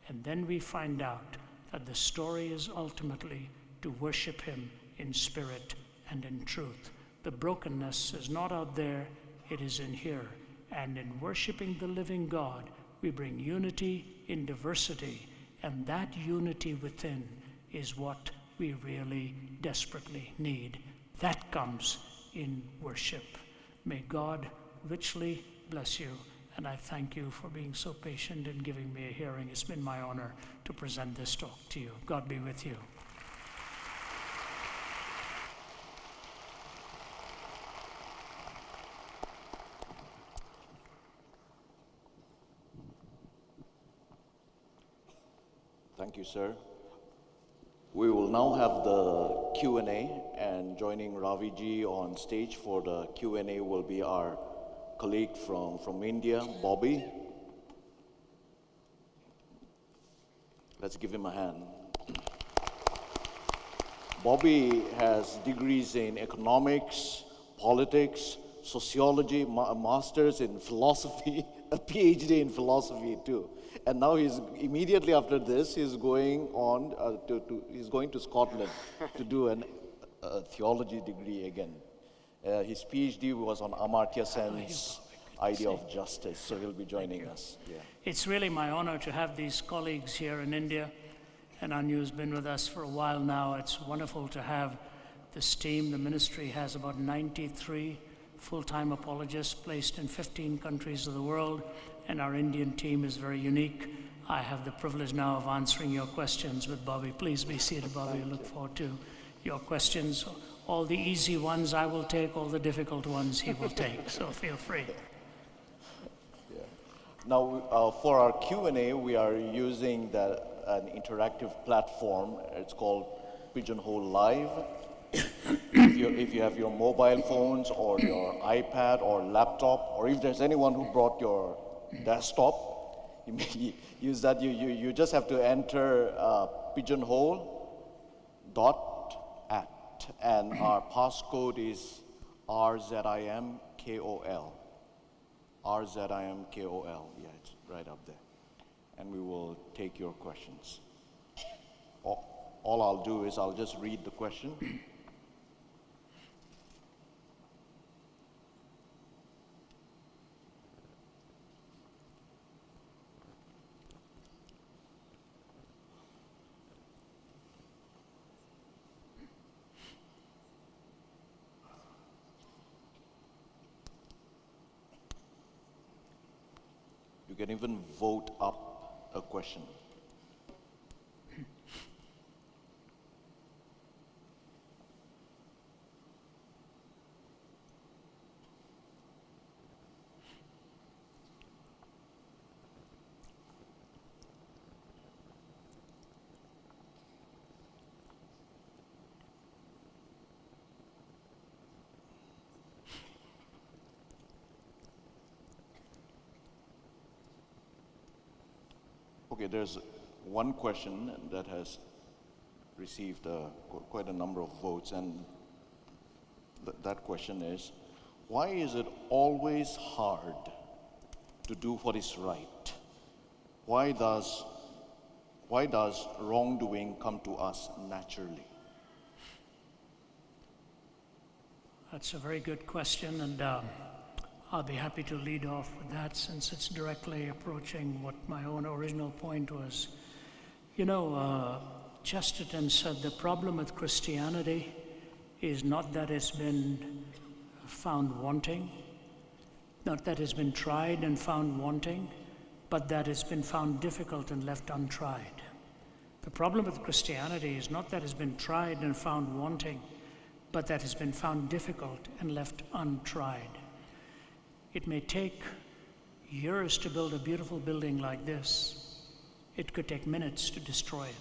And then we find out that the story is ultimately to worship Him in spirit and in truth. The brokenness is not out there, it is in here. And in worshiping the living God, we bring unity in diversity. And that unity within is what we really desperately need. That comes in worship. May God richly bless you. And I thank you for being so patient and giving me a hearing. It's been my honor to present this talk to you. God be with you. Thank you, sir. We will now have the Q&A, and joining Ravi ji on stage for the Q&A will be our colleague from India, Bobby. Let's give him a hand. Bobby has degrees in economics, politics, sociology, a master's in philosophy, a PhD in philosophy too. And now he's immediately after this, he's going on he's going to Scotland to do a theology degree again. His PhD was on Amartya Sen's idea of justice, so he'll be joining us. Yeah. It's really my honor to have these colleagues here in India, and Anu has been with us for a while now. It's wonderful to have this team. The ministry has about 93 full-time apologists placed in 15 countries of the world, and our Indian team is very unique. I have the privilege now of answering your questions with Bobby. Please be seated, Bobby. I look forward to your questions. All the easy ones I will take, all the difficult ones he will take, so feel free. Yeah. Now, for our Q&A, we are using an interactive platform. It's called Pigeonhole Live. If you have your mobile phones or your iPad or laptop, or if there's anyone who brought your desktop, you may use that. You just have to enter pigeonhole.at, and our passcode is RZIMKOL. RZIMKOL, yeah, it's right up there. And we will take your questions. All I'll do is I'll just read the question. can even vote up a question. Okay, there's one question that has received quite a number of votes, and that question is, why is it always hard to do what is right? Why does wrongdoing come to us naturally? That's a very good question, and I'll be happy to lead off with that since it's directly approaching what my own original point was. You know, Chesterton said the problem with Christianity is not that it's been found wanting, not that it's been tried and found wanting, but that it's been found difficult and left untried. The problem with Christianity is not that it's been tried and found wanting, but that it's been found difficult and left untried. It may take years to build a beautiful building like this. It could take minutes to destroy it.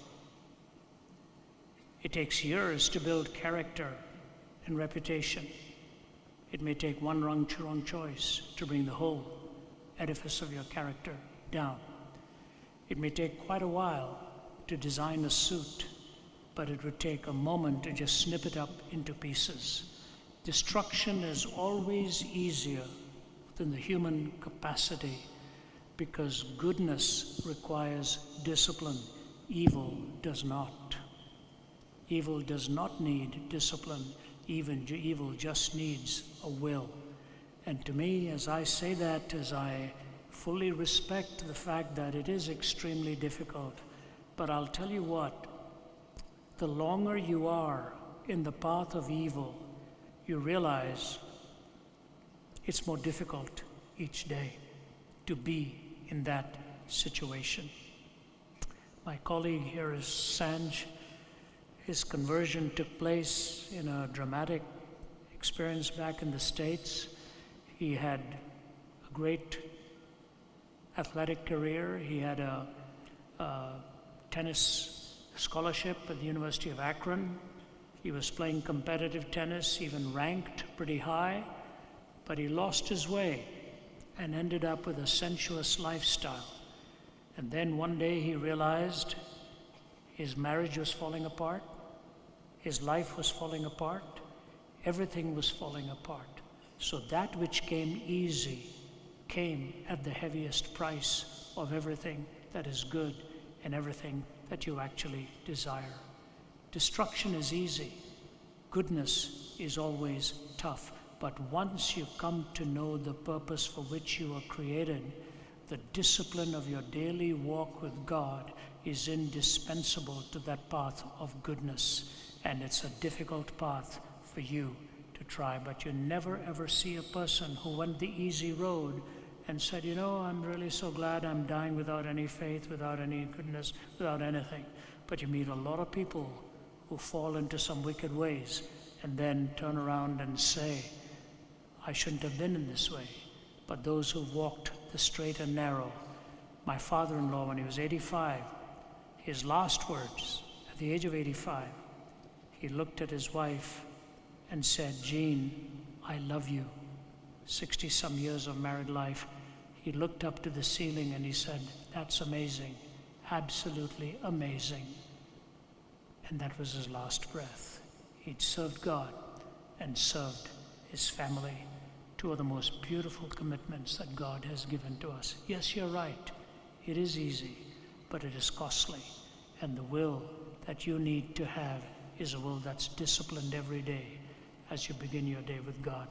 It takes years to build character and reputation. It may take one wrong choice to bring the whole edifice of your character down. It may take quite a while to design a suit, but it would take a moment to just snip it up into pieces. Destruction is always easier than the human capacity because goodness requires discipline. Evil does not. Evil does not need discipline. Even evil just needs a will. And to me, as I say that, as I fully respect the fact that it is extremely difficult, but I'll tell you what, the longer you are in the path of evil, you realize it's more difficult each day to be in that situation. My colleague here is Sanj. His conversion took place in a dramatic experience back in the States. He had a great athletic career. He had a tennis scholarship at the University of Akron. He was playing competitive tennis, even ranked pretty high, but he lost his way and ended up with a sensuous lifestyle. And then one day he realized his marriage was falling apart, his life was falling apart, everything was falling apart. So that which came easy came at the heaviest price of everything that is good and everything that you actually desire. Destruction is easy. Goodness is always tough. But once you come to know the purpose for which you were created, the discipline of your daily walk with God is indispensable to that path of goodness. And it's a difficult path for you to try. But you never ever see a person who went the easy road and said, you know, I'm really so glad I'm dying without any faith, without any goodness, without anything. But you meet a lot of people who fall into some wicked ways and then turn around and say, I shouldn't have been in this way. But those who walked the straight and narrow. My father-in-law, when he was 85, his last words at the age of 85, he looked at his wife and said, Jean, I love you. 60-some years of married life. He looked up to the ceiling and he said, that's amazing, absolutely amazing. And that was his last breath. He'd served God and served his family. Two of the most beautiful commitments that God has given to us. Yes, you're right. It is easy, but it is costly. And the will that you need to have is a will that's disciplined every day as you begin your day with God.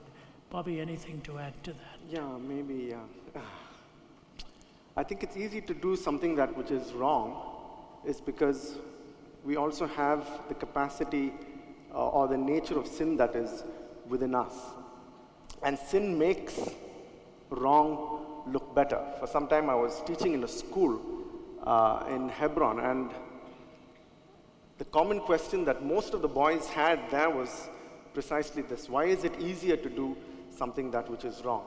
Bobby, anything to add to that? Yeah, maybe. I think it's easy to do something that which is wrong is because we also have the capacity or the nature of sin that is within us. And sin makes wrong look better. For some time I was teaching in a school in Hebron, and the common question that most of the boys had there was precisely this: why is it easier to do something that which is wrong?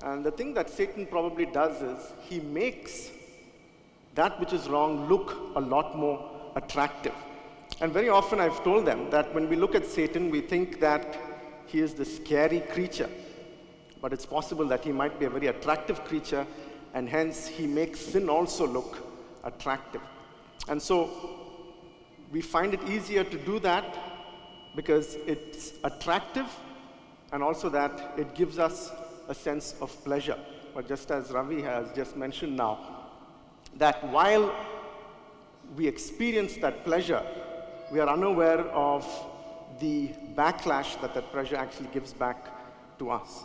And the thing that Satan probably does is he makes that which is wrong look a lot more attractive. And very often I've told them that when we look at Satan, we think that he is the scary creature. But it's possible that he might be a very attractive creature, and hence he makes sin also look attractive. And so we find it easier to do that because it's attractive, and also that it gives us a sense of pleasure. But just as Ravi has just mentioned now, that while we experience that pleasure, we are unaware of the backlash that that pleasure actually gives back to us.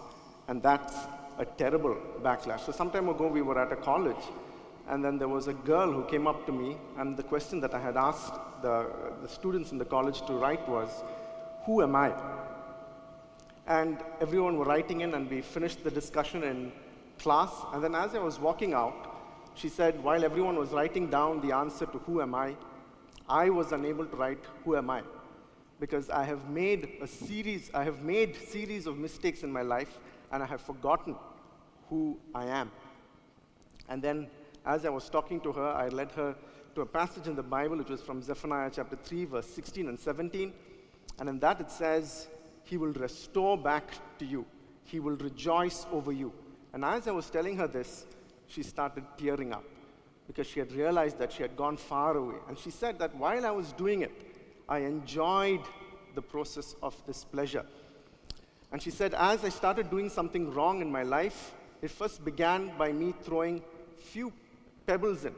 And that's a terrible backlash. So some time ago, we were at a college, and then there was a girl who came up to me, and the question that I had asked the students in the college to write was, "Who am I?" And everyone were writing in, and we finished the discussion in class. And then as I was walking out, she said, while everyone was writing down the answer to "who am I was unable to write "who am I?" because I have made series of mistakes in my life, and I have forgotten who I am. And then as I was talking to her, I led her to a passage in the Bible, which was from Zephaniah chapter 3, verse 16 and 17. And in that it says, "He will restore back to you. He will rejoice over you." And as I was telling her this, she started tearing up because she had realized that she had gone far away. And she said that while I was doing it, I enjoyed the process of this pleasure. And she said, as I started doing something wrong in my life, it first began by me throwing few pebbles in.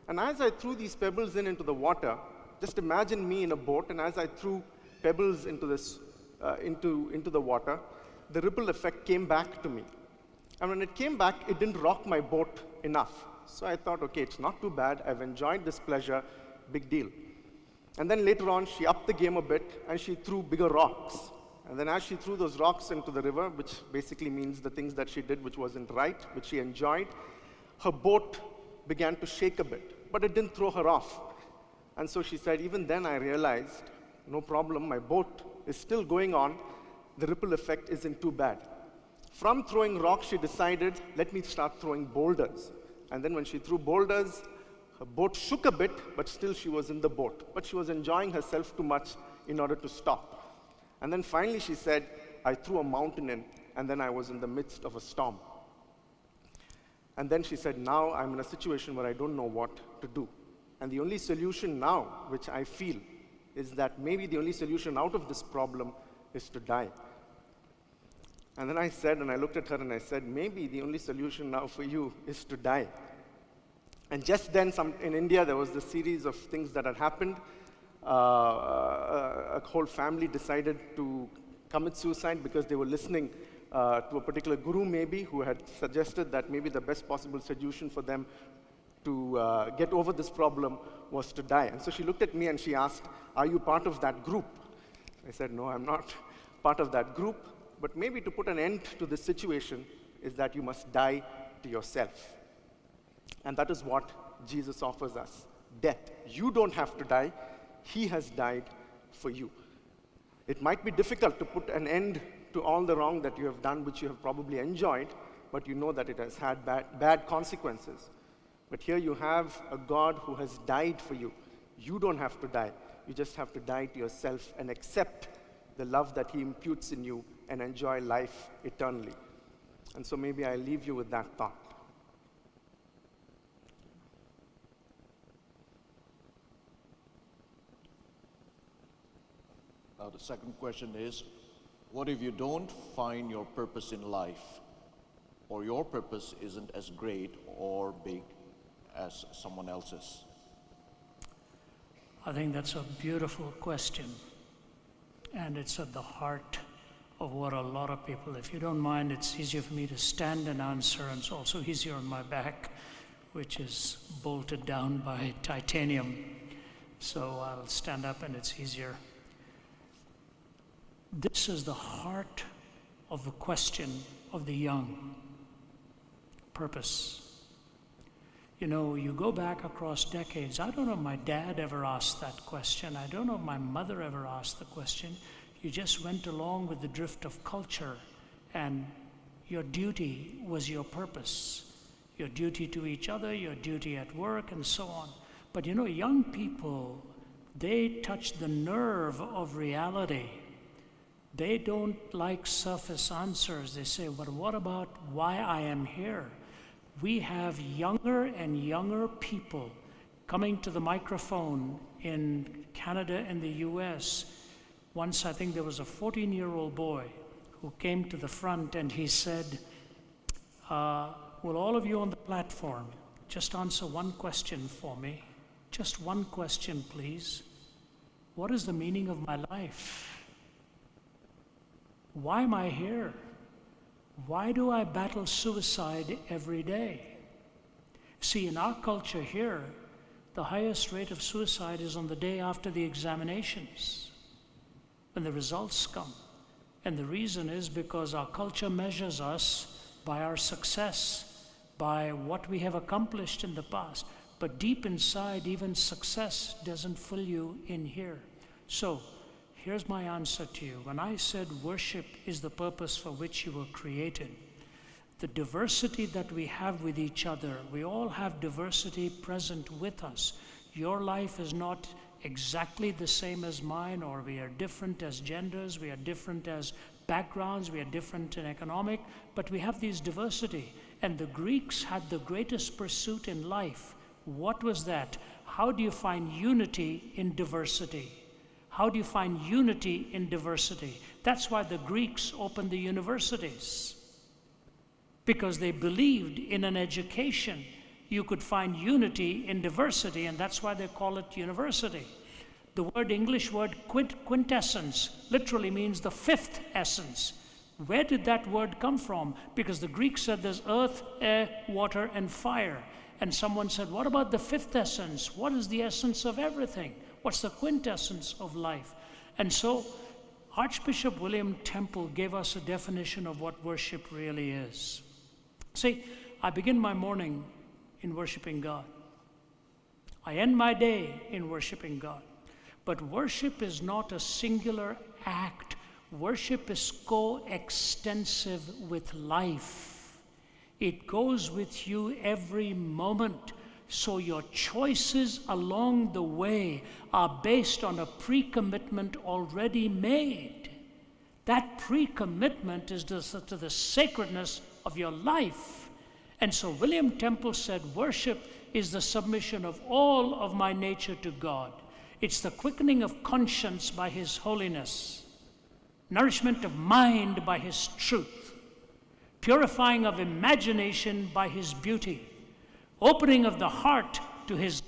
And as I threw these pebbles into the water, just imagine me in a boat, and as I threw pebbles into the water, the ripple effect came back to me. And when it came back, it didn't rock my boat enough. So I thought, okay, it's not too bad. I've enjoyed this pleasure, big deal. And then later on, she upped the game a bit, and she threw bigger rocks. And then as she threw those rocks into the river, which basically means the things that she did which wasn't right, which she enjoyed, her boat began to shake a bit, but it didn't throw her off. And so she said, even then I realized, no problem, my boat is still going on, the ripple effect isn't too bad. From throwing rocks, she decided, let me start throwing boulders. And then when she threw boulders, her boat shook a bit, but still she was in the boat. But she was enjoying herself too much in order to stop. And then finally she said, I threw a mountain in, and then I was in the midst of a storm. And then she said, now I'm in a situation where I don't know what to do. And the only solution now, which I feel, is that maybe the only solution out of this problem is to die. And then I said, and I looked at her and I said, maybe the only solution now for you is to die. And just then, in India, there was this series of things that had happened. A whole family decided to commit suicide because they were listening to a particular guru maybe who had suggested that maybe the best possible solution for them to get over this problem was to die. And so she looked at me and she asked, are you part of that group? I said, no, I'm not part of that group, but maybe to put an end to this situation is that you must die to yourself. And that is what Jesus offers us, death. You don't have to die. He has died for you. It might be difficult to put an end to all the wrong that you have done, which you have probably enjoyed, but you know that it has had bad consequences. But here you have a God who has died for you. You don't have to die. You just have to die to yourself and accept the love that He imputes in you and enjoy life eternally. And so maybe I leave you with that thought. Now the second question is, what if you don't find your purpose in life, or your purpose isn't as great or big as someone else's? I think that's a beautiful question, and it's at the heart of what a lot of people, if you don't mind, it's easier for me to stand and answer, and it's also easier on my back, which is bolted down by titanium. So I'll stand up and it's easier. This is the heart of the question of the young purpose. You know, you go back across decades. I don't know if my dad ever asked that question. I don't know if my mother ever asked the question. You just went along with the drift of culture, and your duty was your purpose. Your duty to each other, your duty at work, and so on. But you know, young people, they touch the nerve of reality. They don't like surface answers. They say, but what about why I am here? We have younger and younger people coming to the microphone in Canada and the US. Once I think there was a 14-year-old boy who came to the front and he said, will all of you on the platform just answer one question for me? Just one question, please. What is the meaning of my life? Why am I here? Why do I battle suicide every day? See, in our culture here, the highest rate of suicide is on the day after the examinations, when the results come. And the reason is because our culture measures us by our success, by what we have accomplished in the past. But deep inside, even success doesn't fill you in here. So, here's my answer to you. When I said worship is the purpose for which you were created, the diversity that we have with each other, we all have diversity present with us. Your life is not exactly the same as mine, or we are different as genders, we are different as backgrounds, we are different in economic, but we have these diversity. And the Greeks had the greatest pursuit in life. What was that? How do you find unity in diversity? How do you find unity in diversity? That's why the Greeks opened the universities, because they believed in an education you could find unity in diversity, and that's why they call it university. The English word quintessence literally means the fifth essence. Where did that word come from? Because the Greeks said there's earth, air, water, and fire. And someone said, what about the fifth essence? What is the essence of everything? What's the quintessence of life? And so Archbishop William Temple gave us a definition of what worship really is. See, I begin my morning in worshiping God. I end my day in worshiping God. But worship is not a singular act. Worship is coextensive with life. It goes with you every moment. So your choices along the way are based on a pre-commitment already made. That pre-commitment is to the sacredness of your life. And so William Temple said, worship is the submission of all of my nature to God. It's the quickening of conscience by His holiness, nourishment of mind by His truth, purifying of imagination by His beauty, opening of the heart to His,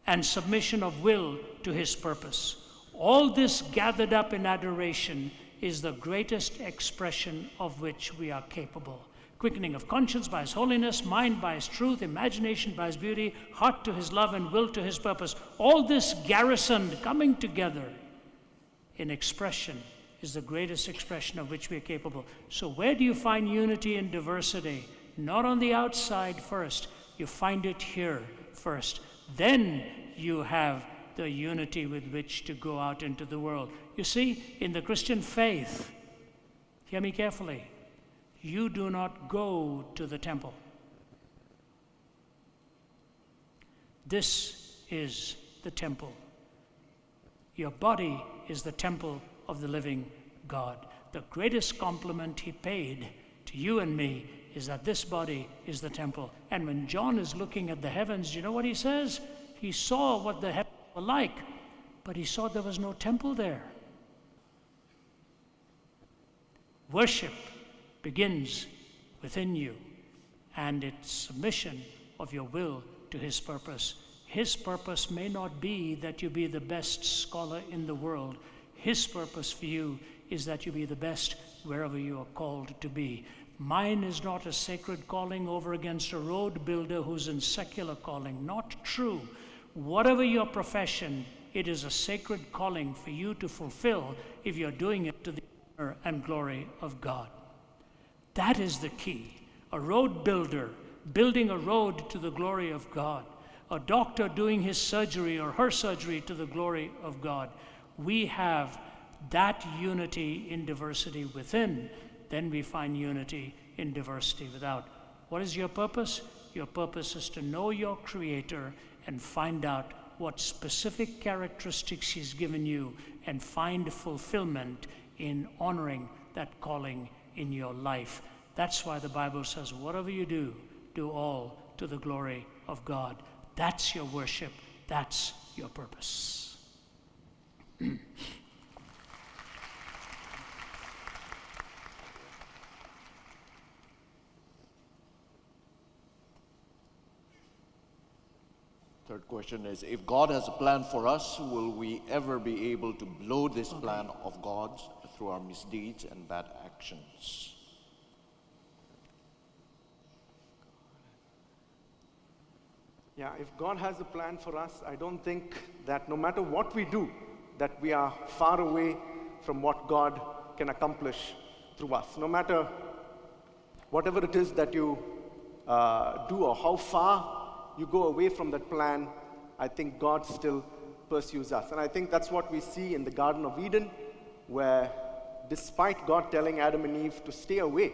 and submission of will to His purpose. All this gathered up in adoration is the greatest expression of which we are capable. Quickening of conscience by His holiness, mind by His truth, imagination by His beauty, heart to His love, and will to His purpose. All this garrisoned, coming together in expression, is the greatest expression of which we are capable. So where do you find unity and diversity? Not on the outside first. You find it here first. Then you have the unity with which to go out into the world. You see, in the Christian faith, hear me carefully, you do not go to the temple. This is the temple. Your body is the temple of the living God. The greatest compliment He paid to you and me is that this body is the temple. And when John is looking at the heavens, you know what he says? He saw what the heavens were like, but he saw there was no temple there. Worship begins within you, and it's submission of your will to His purpose. His purpose may not be that you be the best scholar in the world. His purpose for you is that you be the best wherever you are called to be. Mine is not a sacred calling over against a road builder who's in secular calling. Not true. Whatever your profession, it is a sacred calling for you to fulfill if you're doing it to the honor and glory of God. That is the key. a road builder building a road to the glory of God, a doctor doing his surgery or her surgery to the glory of God. We have that unity in diversity within, then we find unity in diversity without. What is your purpose? Your purpose is to know your Creator and find out what specific characteristics He's given you and find fulfillment in honoring that calling in your life. That's why the Bible says, whatever you do, do all to the glory of God. That's your worship. That's your purpose. Third question is, if God has a plan for us, will we ever be able to blow this plan of God's through our misdeeds and bad actions? Yeah, if God has a plan for us, I don't think that no matter what we do, that we are far away from what God can accomplish through us. No matter whatever it is that you do or how far you go away from that plan, I think God still pursues us. And I think that's what we see in the Garden of Eden, where despite God telling Adam and Eve to stay away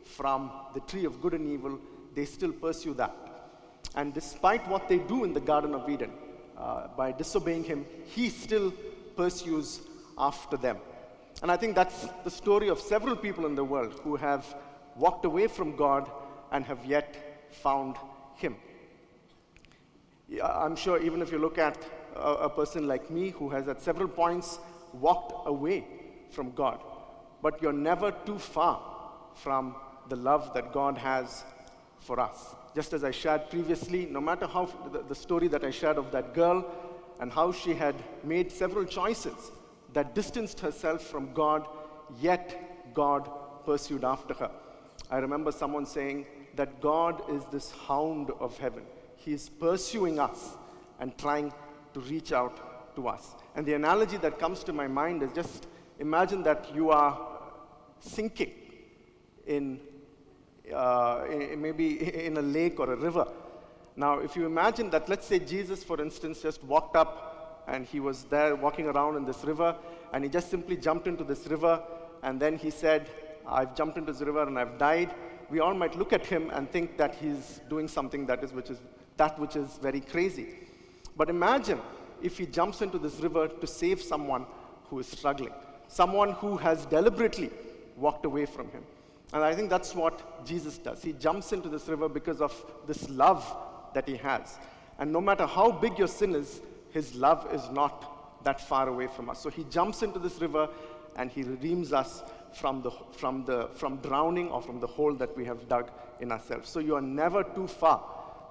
from the tree of good and evil, they still pursue that. And despite what they do in the Garden of Eden, by disobeying Him, He still pursues after them. And I think that's the story of several people in the world who have walked away from God and have yet found Him. I'm sure even if you look at a person like me who has at several points walked away from God, but you're never too far from the love that God has for us. Just as I shared previously, no matter how the story that I shared of that girl and how she had made several choices that distanced herself from God, yet God pursued after her. I remember someone saying that God is this hound of heaven. He is pursuing us and trying to reach out to us. And the analogy that comes to my mind is just imagine that you are sinking in maybe in a lake or a river. Now, if you imagine that, let's say Jesus, for instance, just walked up and he was there walking around in this river, and he just simply jumped into this river, and then he said, I've jumped into this river and I've died. We all might look at him and think that he's doing something which is very crazy. But imagine if he jumps into this river to save someone who is struggling, someone who has deliberately walked away from him. And I think that's what Jesus does. He jumps into this river because of this love that he has. And no matter how big your sin is, his love is not that far away from us. So he jumps into this river and he redeems us from drowning or from the hole that we have dug in ourselves. So you are never too far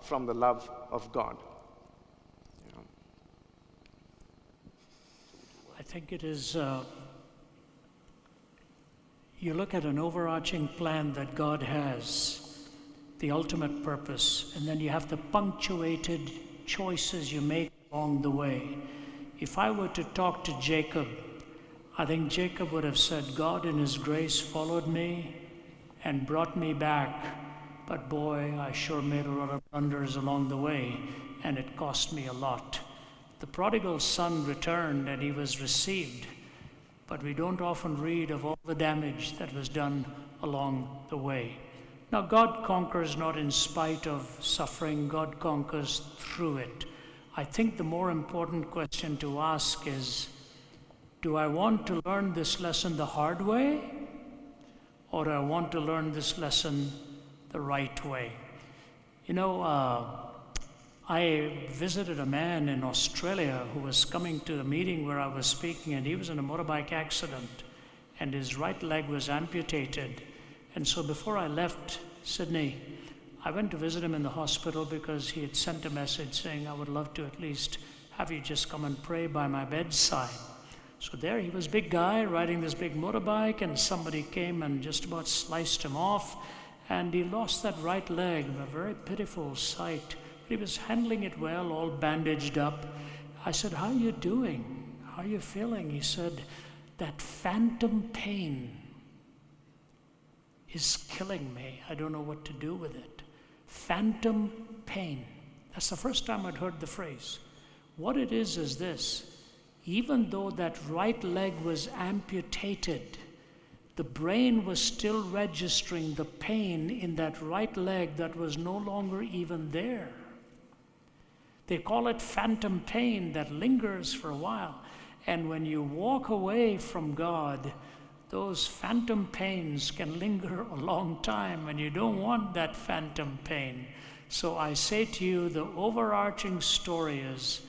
from the love of God. I think it is, you look at an overarching plan that God has, the ultimate purpose, and then you have the punctuated choices you make along the way. If I were to talk to Jacob, I think Jacob would have said, God in His grace followed me and brought me back, but boy, I sure made a lot of blunders along the way, and it cost me a lot. The prodigal son returned and he was received, but we don't often read of all the damage that was done along the way. Now, God conquers not in spite of suffering, God conquers through it. I think the more important question to ask is, do I want to learn this lesson the hard way, or do I want to learn this lesson the right way? You know, I visited a man in Australia who was coming to the meeting where I was speaking, and he was in a motorbike accident, and his right leg was amputated. And so before I left Sydney, I went to visit him in the hospital because he had sent a message saying, I would love to at least have you just come and pray by my bedside. So there he was, big guy, riding this big motorbike, and somebody came and just about sliced him off, and he lost that right leg, a very pitiful sight. He was handling it well, all bandaged up. I said, how are you doing? How are you feeling? He said, that phantom pain is killing me. I don't know what to do with it. Phantom pain. That's the first time I'd heard the phrase. What it is this. Even though that right leg was amputated, the brain was still registering the pain in that right leg that was no longer even there. They call it phantom pain that lingers for a while. And when you walk away from God, those phantom pains can linger a long time, and you don't want that phantom pain. So I say to you, the overarching story is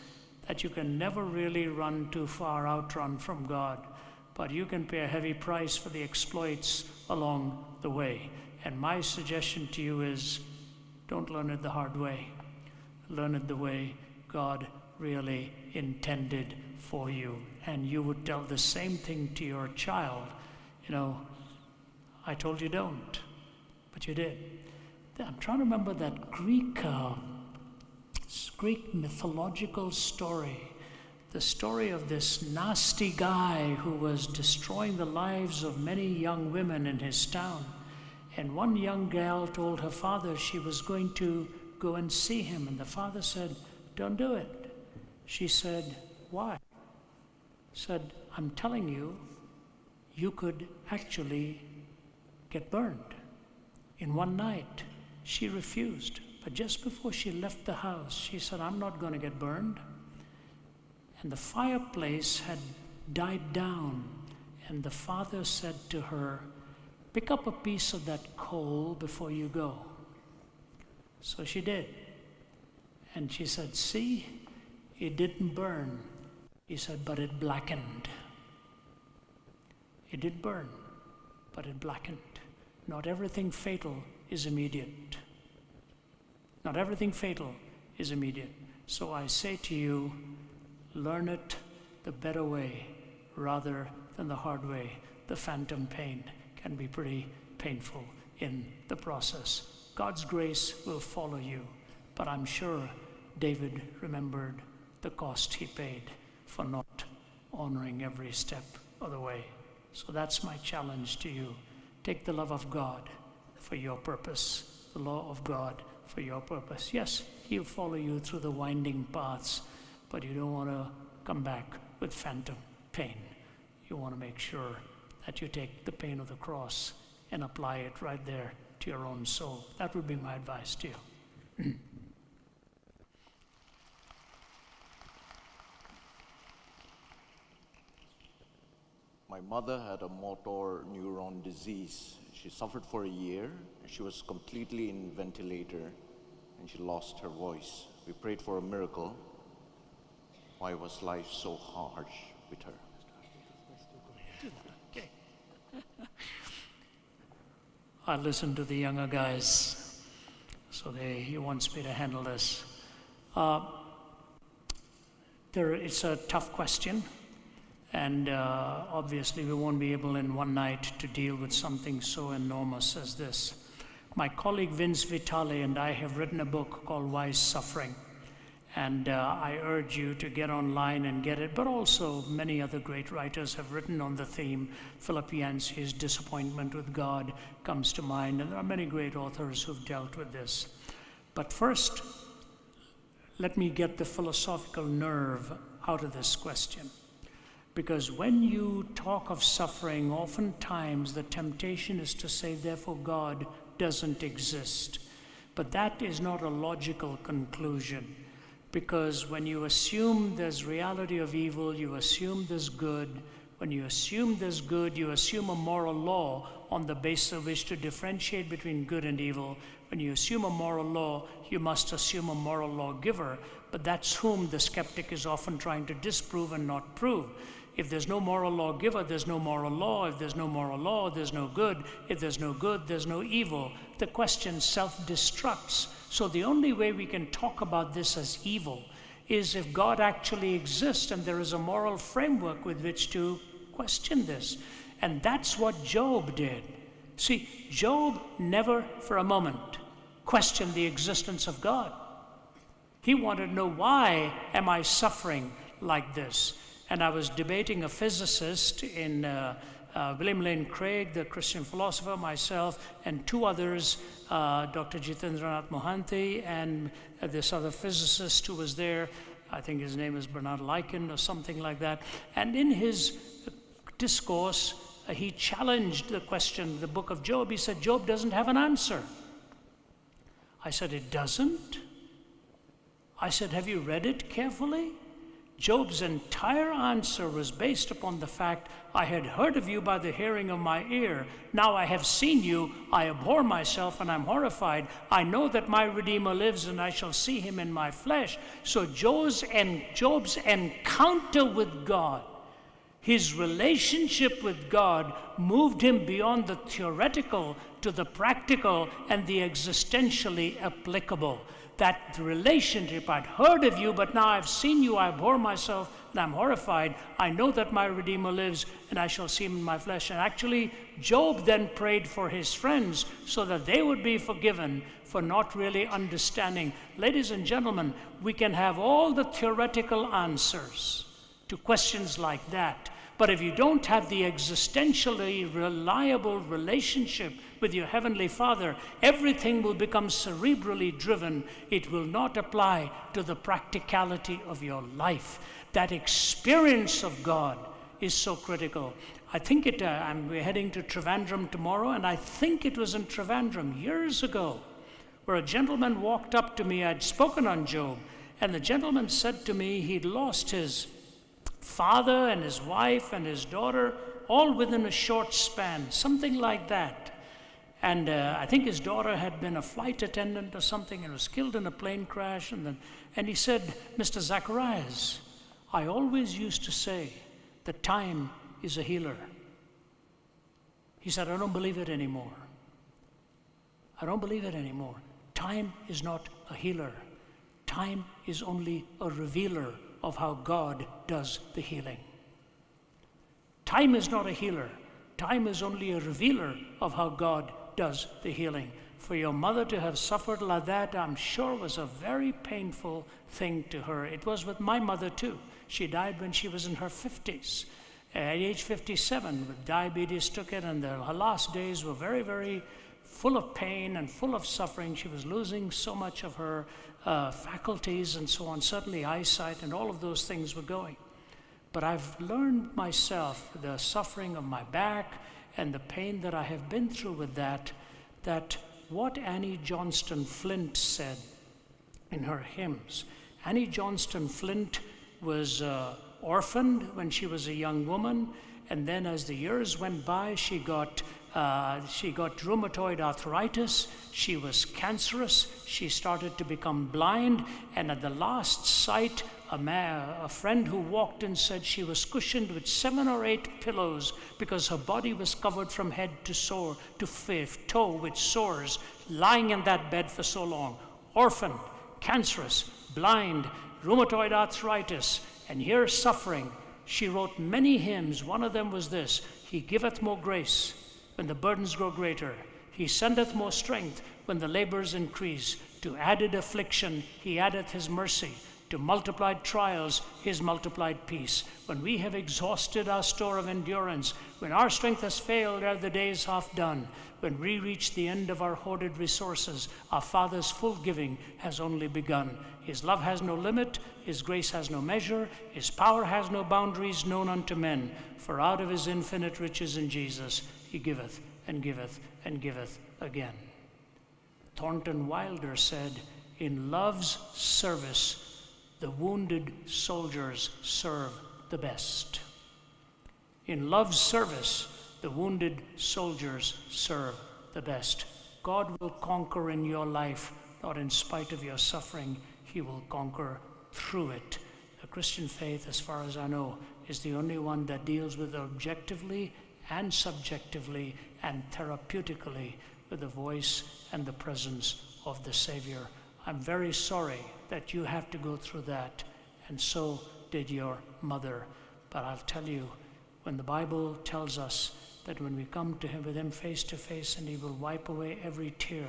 that you can never really run too far, outrun from God, but you can pay a heavy price for the exploits along the way. And my suggestion to you is, don't learn it the hard way. Learn it the way God really intended for you. And you would tell the same thing to your child. You know, I told you don't, but you did. I'm trying to remember that Greek mythological story. The story of this nasty guy who was destroying the lives of many young women in his town. And one young gal told her father she was going to go and see him. And the father said, don't do it. She said, why? Said, I'm telling you, you could actually get burned in one night. She refused. But just before she left the house, she said, I'm not going to get burned. And the fireplace had died down. And the father said to her, pick up a piece of that coal before you go. So she did. And she said, see, it didn't burn. He said, but it blackened. It did burn, but it blackened. Not everything fatal is immediate. Not everything fatal is immediate. So I say to you, learn it the better way rather than the hard way. The phantom pain can be pretty painful in the process. God's grace will follow you, but I'm sure David remembered the cost he paid for not honoring every step of the way. So that's my challenge to you. Take the love of God for your purpose, the law of God for your purpose. Yes, he'll follow you through the winding paths, but you don't want to come back with phantom pain. You want to make sure that you take the pain of the cross and apply it right there to your own soul. That would be my advice to you. My mother had a motor neuron disease. She suffered for a year. She was completely in ventilator, and she lost her voice. We prayed for a miracle. Why was life so harsh with her? Okay. I listen to the younger guys, so he wants me to handle this. It's a tough question. And obviously we won't be able in one night to deal with something so enormous as this. My colleague Vince Vitale and I have written a book called Wise Suffering. And I urge you to get online and get it, but also many other great writers have written on the theme. Philip Yancey's Disappointment with God comes to mind, and there are many great authors who've dealt with this. But first, let me get the philosophical nerve out of this question. Because when you talk of suffering, oftentimes the temptation is to say, therefore God doesn't exist. But that is not a logical conclusion. Because when you assume there's reality of evil, you assume there's good. When you assume there's good, you assume a moral law on the basis of which to differentiate between good and evil. When you assume a moral law, you must assume a moral lawgiver. But that's whom the skeptic is often trying to disprove and not prove. If there's no moral lawgiver, there's no moral law. If there's no moral law, there's no good. If there's no good, there's no evil. The question self-destructs. So the only way we can talk about this as evil is if God actually exists and there is a moral framework with which to question this. And that's what Job did. See, Job never for a moment questioned the existence of God. He wanted to know, why am I suffering like this? And I was debating a physicist in William Lane Craig, the Christian philosopher, myself, and two others, Dr. Jitendranath Mohanty, and this other physicist who was there. I think his name is Bernard Lycan or something like that. And in his discourse, he challenged the question, the book of Job. He said, Job doesn't have an answer. I said, it doesn't? I said, have you read it carefully? Job's entire answer was based upon the fact, I had heard of you by the hearing of my ear. Now I have seen you. I abhor myself and I'm horrified. I know that my Redeemer lives and I shall see him in my flesh. So Job's encounter with God, his relationship with God, moved him beyond the theoretical to the practical and the existentially applicable. That relationship, I'd heard of you, but now I've seen you, I abhor myself, and I'm horrified. I know that my Redeemer lives, and I shall see him in my flesh. And actually, Job then prayed for his friends so that they would be forgiven for not really understanding. Ladies and gentlemen, we can have all the theoretical answers to questions like that, but if you don't have the existentially reliable relationship with your Heavenly Father, everything will become cerebrally driven. It will not apply to the practicality of your life. That experience of God is so critical. I think we're heading to Trivandrum tomorrow, and I think it was in Trivandrum years ago, where a gentleman walked up to me. I'd spoken on Job, and the gentleman said to me he'd lost his father and his wife and his daughter all within a short span, something like that. And I think his daughter had been a flight attendant or something and was killed in a plane crash. And he said, Mr. Zacharias, I always used to say that time is a healer. He said, I don't believe it anymore. I don't believe it anymore. Time is not a healer. Time is only a revealer of how God does the healing. Time is not a healer. Time is only a revealer of how God does the healing. For your mother to have suffered like that, I'm sure was a very painful thing to her. It was with my mother too. She died when she was in her 50s. At age 57, with diabetes took it, and her last days were very, very full of pain and full of suffering. She was losing so much of her faculties and so on, certainly eyesight, and all of those things were going. But I've learned myself, the suffering of my back and the pain that I have been through with that what Annie Johnston Flint said in her hymns. Annie Johnston Flint was orphaned when she was a young woman, and then as the years went by, she got rheumatoid arthritis, she was cancerous, she started to become blind, and at the last sight, a friend who walked in said she was cushioned with 7 or 8 pillows because her body was covered from head to toe with sores, lying in that bed for so long. Orphaned, cancerous, blind, rheumatoid arthritis, and here suffering. She wrote many hymns. One of them was this: He giveth more grace when the burdens grow greater. He sendeth more strength when the labors increase. To added affliction, he addeth his mercy. To multiplied trials, his multiplied peace. When we have exhausted our store of endurance, when our strength has failed ere the day is half done, when we reach the end of our hoarded resources, our Father's full giving has only begun. His love has no limit, his grace has no measure, his power has no boundaries known unto men. For out of his infinite riches in Jesus, he giveth and giveth and giveth again. Thornton Wilder said, in love's service, the wounded soldiers serve the best. In love's service, the wounded soldiers serve the best. God will conquer in your life, not in spite of your suffering. He will conquer through it. The Christian faith, as far as I know, is the only one that deals with objectively and subjectively and therapeutically with the voice and the presence of the Savior. I'm very sorry that you have to go through that, and so did your mother. But I'll tell you, when the Bible tells us that when we come to him with him face to face, and he will wipe away every tear,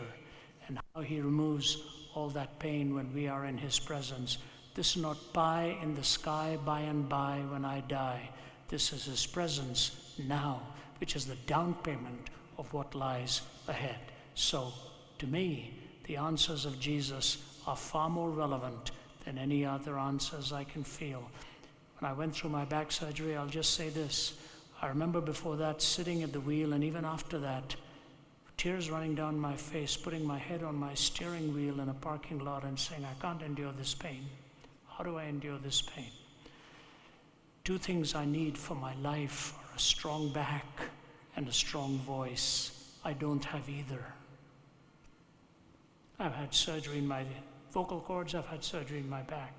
and how he removes all that pain when we are in his presence, this is not pie in the sky by and by when I die. This is his presence now. which is the down payment of what lies ahead. So, to me, the answers of Jesus are far more relevant than any other answers I can feel. When I went through my back surgery, I'll just say this. I remember before that sitting at the wheel, and even after that, tears running down my face, putting my head on my steering wheel in a parking lot and saying, I can't endure this pain. How do I endure this pain? Two things I need for my life are a strong back and a strong voice. I don't have either. I've had surgery in my vocal cords, I've had surgery in my back,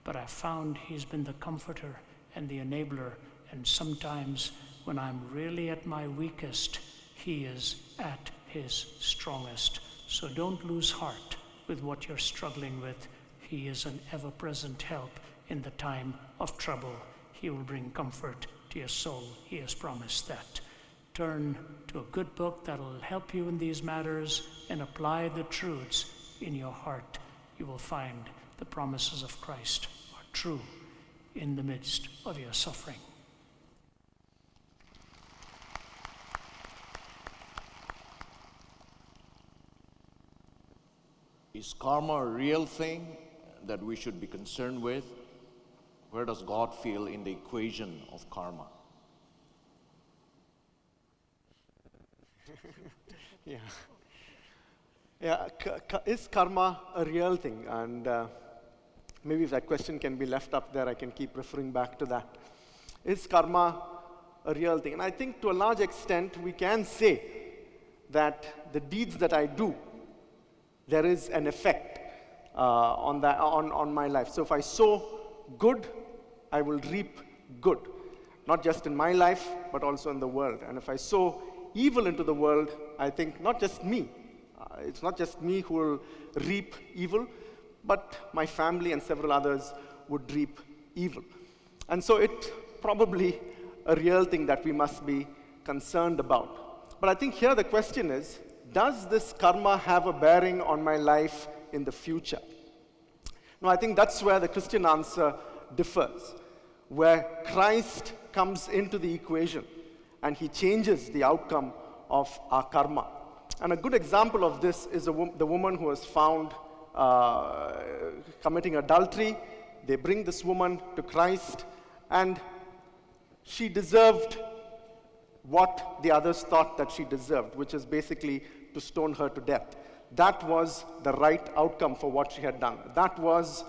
but I've found He's been the comforter and the enabler, and sometimes when I'm really at my weakest, He is at His strongest. So don't lose heart with what you're struggling with. He is an ever-present help in the time of trouble. He will bring comfort to your soul. He has promised that. Turn to a good book that will help you in these matters and apply the truths in your heart. You will find the promises of Christ are true in the midst of your suffering. Is karma a real thing that we should be concerned with? Where does God feel in the equation of karma? Is karma a real thing? And maybe if that question can be left up there, I can keep referring back to that. Is karma a real thing? And I think to a large extent, we can say that the deeds that I do, there is an effect on my life. So if I sow good, I will reap good. Not just in my life, but also in the world. And if I sow evil into the world, I think not just me, it's not just me who will reap evil, but my family and several others would reap evil. And so it's probably a real thing that we must be concerned about. But I think here the question is, does this karma have a bearing on my life in the future? Now, I think that's where the Christian answer differs, where Christ comes into the equation and He changes the outcome of our karma. And a good example of this is the woman who was found committing adultery. They bring this woman to Christ, and she deserved what the others thought that she deserved, which is basically to stone her to death. That was the right outcome for what she had done. That was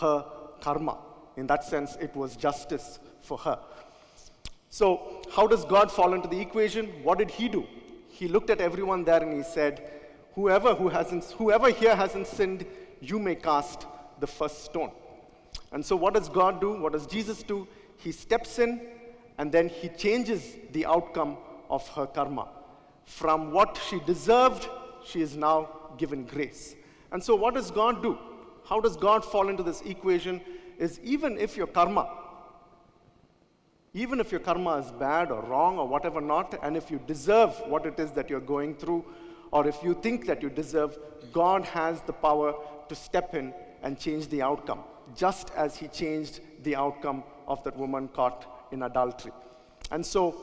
her karma. In that sense, it was justice for her. So, how does God fall into the equation? What did He do? He looked at everyone there and He said, whoever here hasn't sinned, you may cast the first stone. And so what does God do? What does Jesus do? He steps in and then He changes the outcome of her karma. From what she deserved, she is now given grace. And so what does God do? How does God fall into this equation? Is even if your karma is bad or wrong or whatever not, and if you deserve what it is that you're going through, or if you think that you deserve, God has the power to step in and change the outcome, just as He changed the outcome of that woman caught in adultery. And so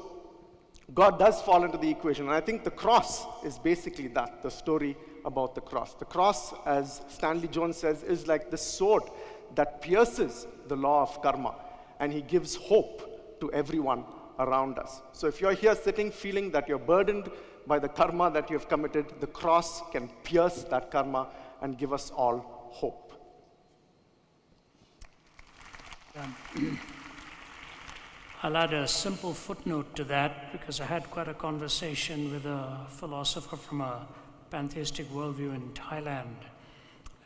God does fall into the equation. And I think the cross is basically that, the story about the cross. The cross, as Stanley Jones says, is like the sword that pierces the law of karma, and He gives hope to everyone around us. So if you're here sitting feeling that you're burdened by the karma that you have committed, the cross can pierce that karma and give us all hope. I'll add a simple footnote to that, because I had quite a conversation with a philosopher from a pantheistic worldview in Thailand,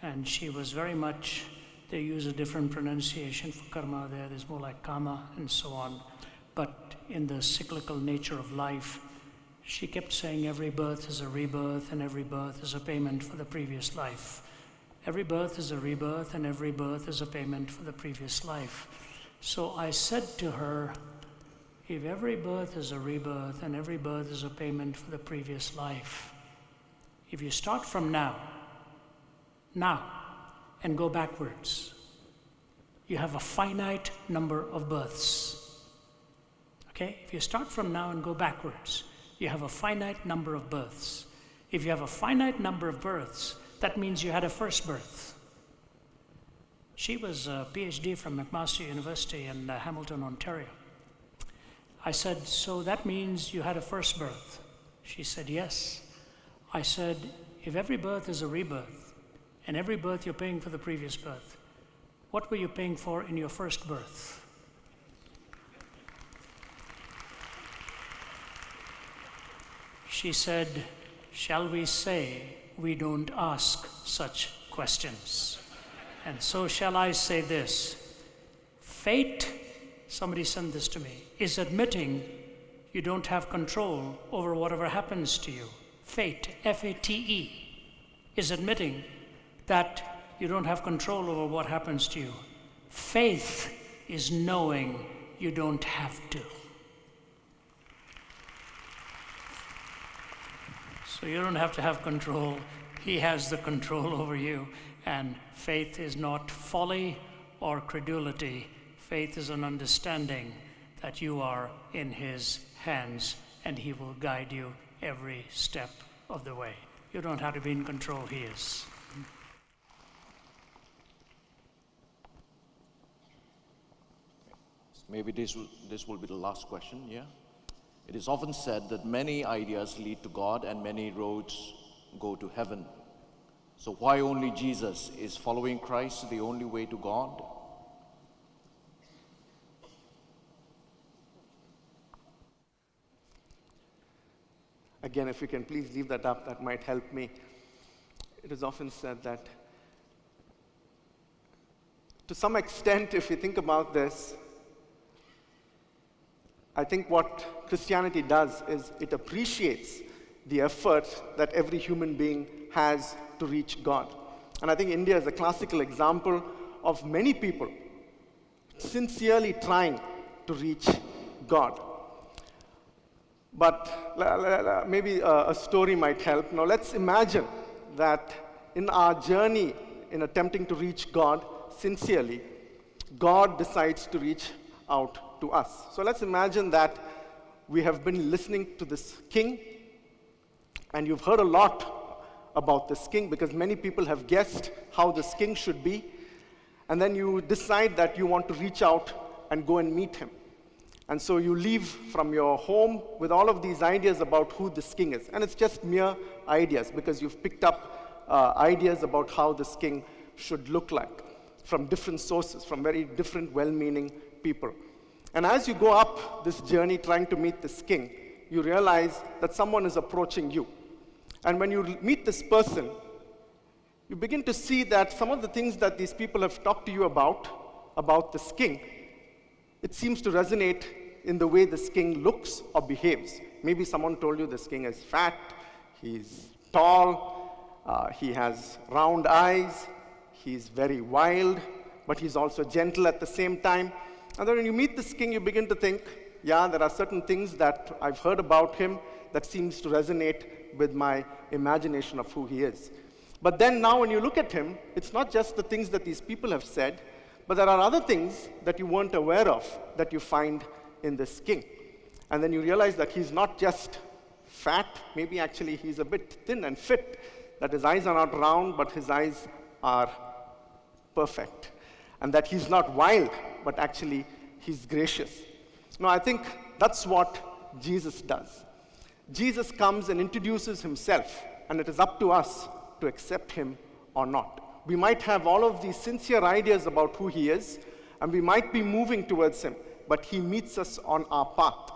and she was very much, they use a different pronunciation for karma there, there's more like karma and so on, but in the cyclical nature of life, she kept saying every birth is a rebirth and every birth is a payment for the previous life. Every birth is a rebirth and every birth is a payment for the previous life. So I said to her, if every birth is a rebirth and every birth is a payment for the previous life, if you start from now, and go backwards, you have a finite number of births. Okay? If you start from now and go backwards, you have a finite number of births. If you have a finite number of births, that means you had a first birth. She was a PhD from McMaster University in Hamilton, Ontario. I said, so that means you had a first birth? She said, yes. I said, if every birth is a rebirth, and every birth you're paying for the previous birth, what were you paying for in your first birth? She said, shall we say we don't ask such questions? And so shall I say this, fate, somebody sent this to me, is admitting you don't have control over whatever happens to you. Fate, F-A-T-E, is admitting that you don't have control over what happens to you. Faith is knowing you don't have to. So you don't have to have control. He has the control over you. And faith is not folly or credulity. Faith is an understanding that you are in His hands and He will guide you every step of the way. You don't have to be in control, He is. Maybe this will be the last question, yeah? It is often said that many ideas lead to God and many roads go to heaven. So why only Jesus? Is following Christ the only way to God? Again, if you can please leave that up, that might help me. It is often said that, to some extent, if you think about this, I think what Christianity does is it appreciates the effort that every human being has to reach God. And I think India is a classical example of many people sincerely trying to reach God. But maybe a story might help. Now let's imagine that in our journey in attempting to reach God sincerely, God decides to reach out to us. So let's imagine that we have been listening to this king, and you've heard a lot about this king because many people have guessed how this king should be, and then you decide that you want to reach out and go and meet him. And so you leave from your home with all of these ideas about who this king is. And it's just mere ideas because you've picked up ideas about how this king should look like from different sources, from very different well-meaning people. And as you go up this journey trying to meet this king, you realize that someone is approaching you. And when you meet this person, you begin to see that some of the things that these people have talked to you about this king, it seems to resonate in the way this king looks or behaves. Maybe someone told you this king is fat, he's tall, he has round eyes, he's very wild, but he's also gentle at the same time. And then when you meet this king, you begin to think, yeah, there are certain things that I've heard about him that seems to resonate with my imagination of who he is. But then now when you look at him, it's not just the things that these people have said, but there are other things that you weren't aware of that you find in this king. And then you realize that he's not just fat, maybe actually he's a bit thin and fit, that his eyes are not round, but his eyes are perfect. And that he's not wild, but actually he's gracious. Now, I think that's what Jesus does. Jesus comes and introduces himself, and it is up to us to accept him or not. We might have all of these sincere ideas about who he is, and we might be moving towards him, but he meets us on our path.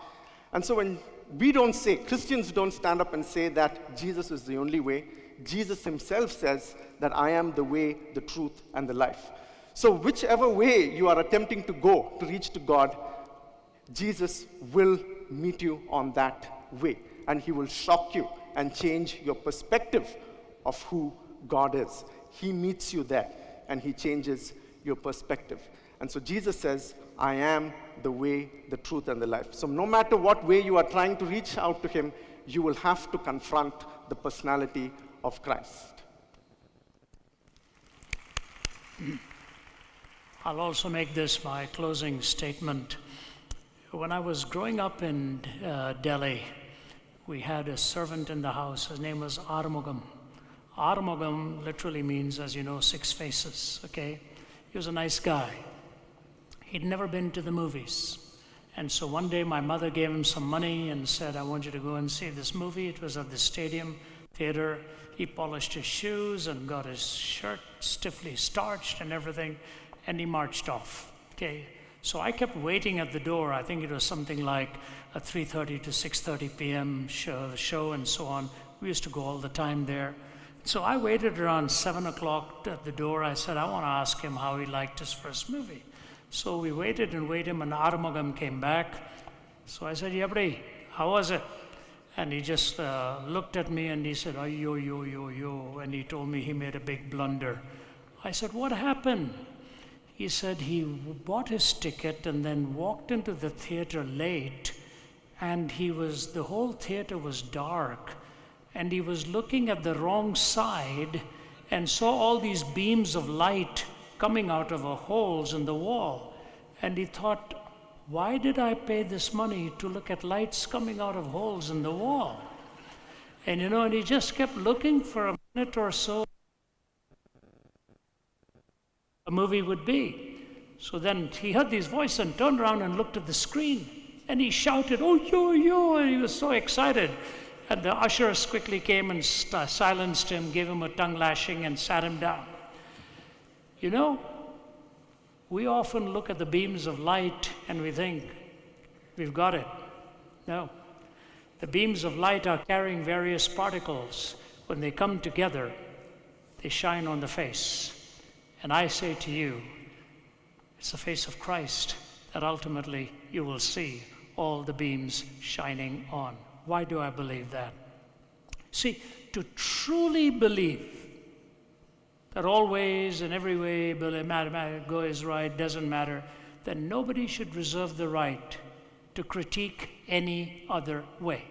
And so when we don't say, Christians don't stand up and say that Jesus is the only way, Jesus himself says that I am the way, the truth, and the life. So whichever way you are attempting to go to reach to God, Jesus will meet you on that way, and he will shock you and change your perspective of who God is. He meets you there, and he changes your perspective. And so Jesus says, I am the way, the truth, and the life. So no matter what way you are trying to reach out to him, you will have to confront the personality of Christ. I'll also make this my closing statement. When I was growing up in Delhi, we had a servant in the house. His name was Arumugam. Arumugam literally means, as you know, 6 faces, okay? He was a nice guy. He'd never been to the movies. And so one day my mother gave him some money and said, I want you to go and see this movie. It was at the Stadium Theater. He polished his shoes and got his shirt stiffly starched and everything, and he marched off, okay? So I kept waiting at the door. I think it was something like a 3:30 to 6:30 p.m. show and so on. We used to go all the time there. So I waited around 7 o'clock at the door. I said, I want to ask him how he liked his first movie. So we waited and Arumugam came back. So I said, Yabri, how was it? And he just looked at me and he said, oh, yo. And he told me he made a big blunder. I said, what happened? He said he bought his ticket and then walked into the theater late, and the whole theater was dark, and he was looking at the wrong side and saw all these beams of light coming out of holes in the wall. And he thought, why did I pay this money to look at lights coming out of holes in the wall? And and he just kept looking for a minute or so a movie would be. So then he heard this voice and turned around and looked at the screen, and he shouted, oh, yo, and he was so excited. And the ushers quickly came and silenced him, gave him a tongue lashing and sat him down. We often look at the beams of light and we think, we've got it. No. The beams of light are carrying various particles. When they come together, they shine on the face. And I say to you, it's the face of Christ that ultimately you will see all the beams shining on. Why do I believe that? See, to truly believe that always and every way go is right, doesn't matter, then nobody should reserve the right to critique any other way.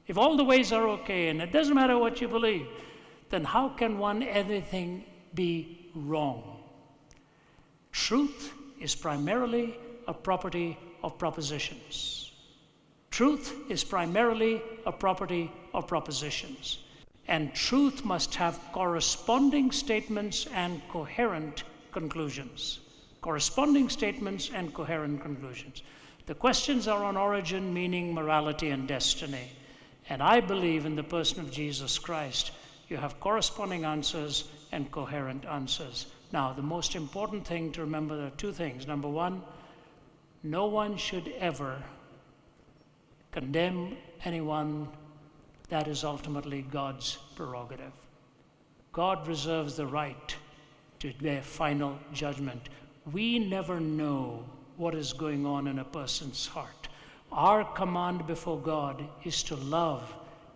If all the ways are okay and it doesn't matter what you believe, then how can anything be wrong? Truth is primarily a property of propositions. Truth is primarily a property of propositions. And truth must have corresponding statements and coherent conclusions. Corresponding statements and coherent conclusions. The questions are on origin, meaning, morality, and destiny. And I believe in the person of Jesus Christ, you have corresponding answers and coherent answers. Now, the most important thing to remember, there are 2 things. Number 1, no one should ever condemn anyone. That is ultimately God's prerogative. God reserves the right to bear final judgment. We never know what is going on in a person's heart. Our command before God is to love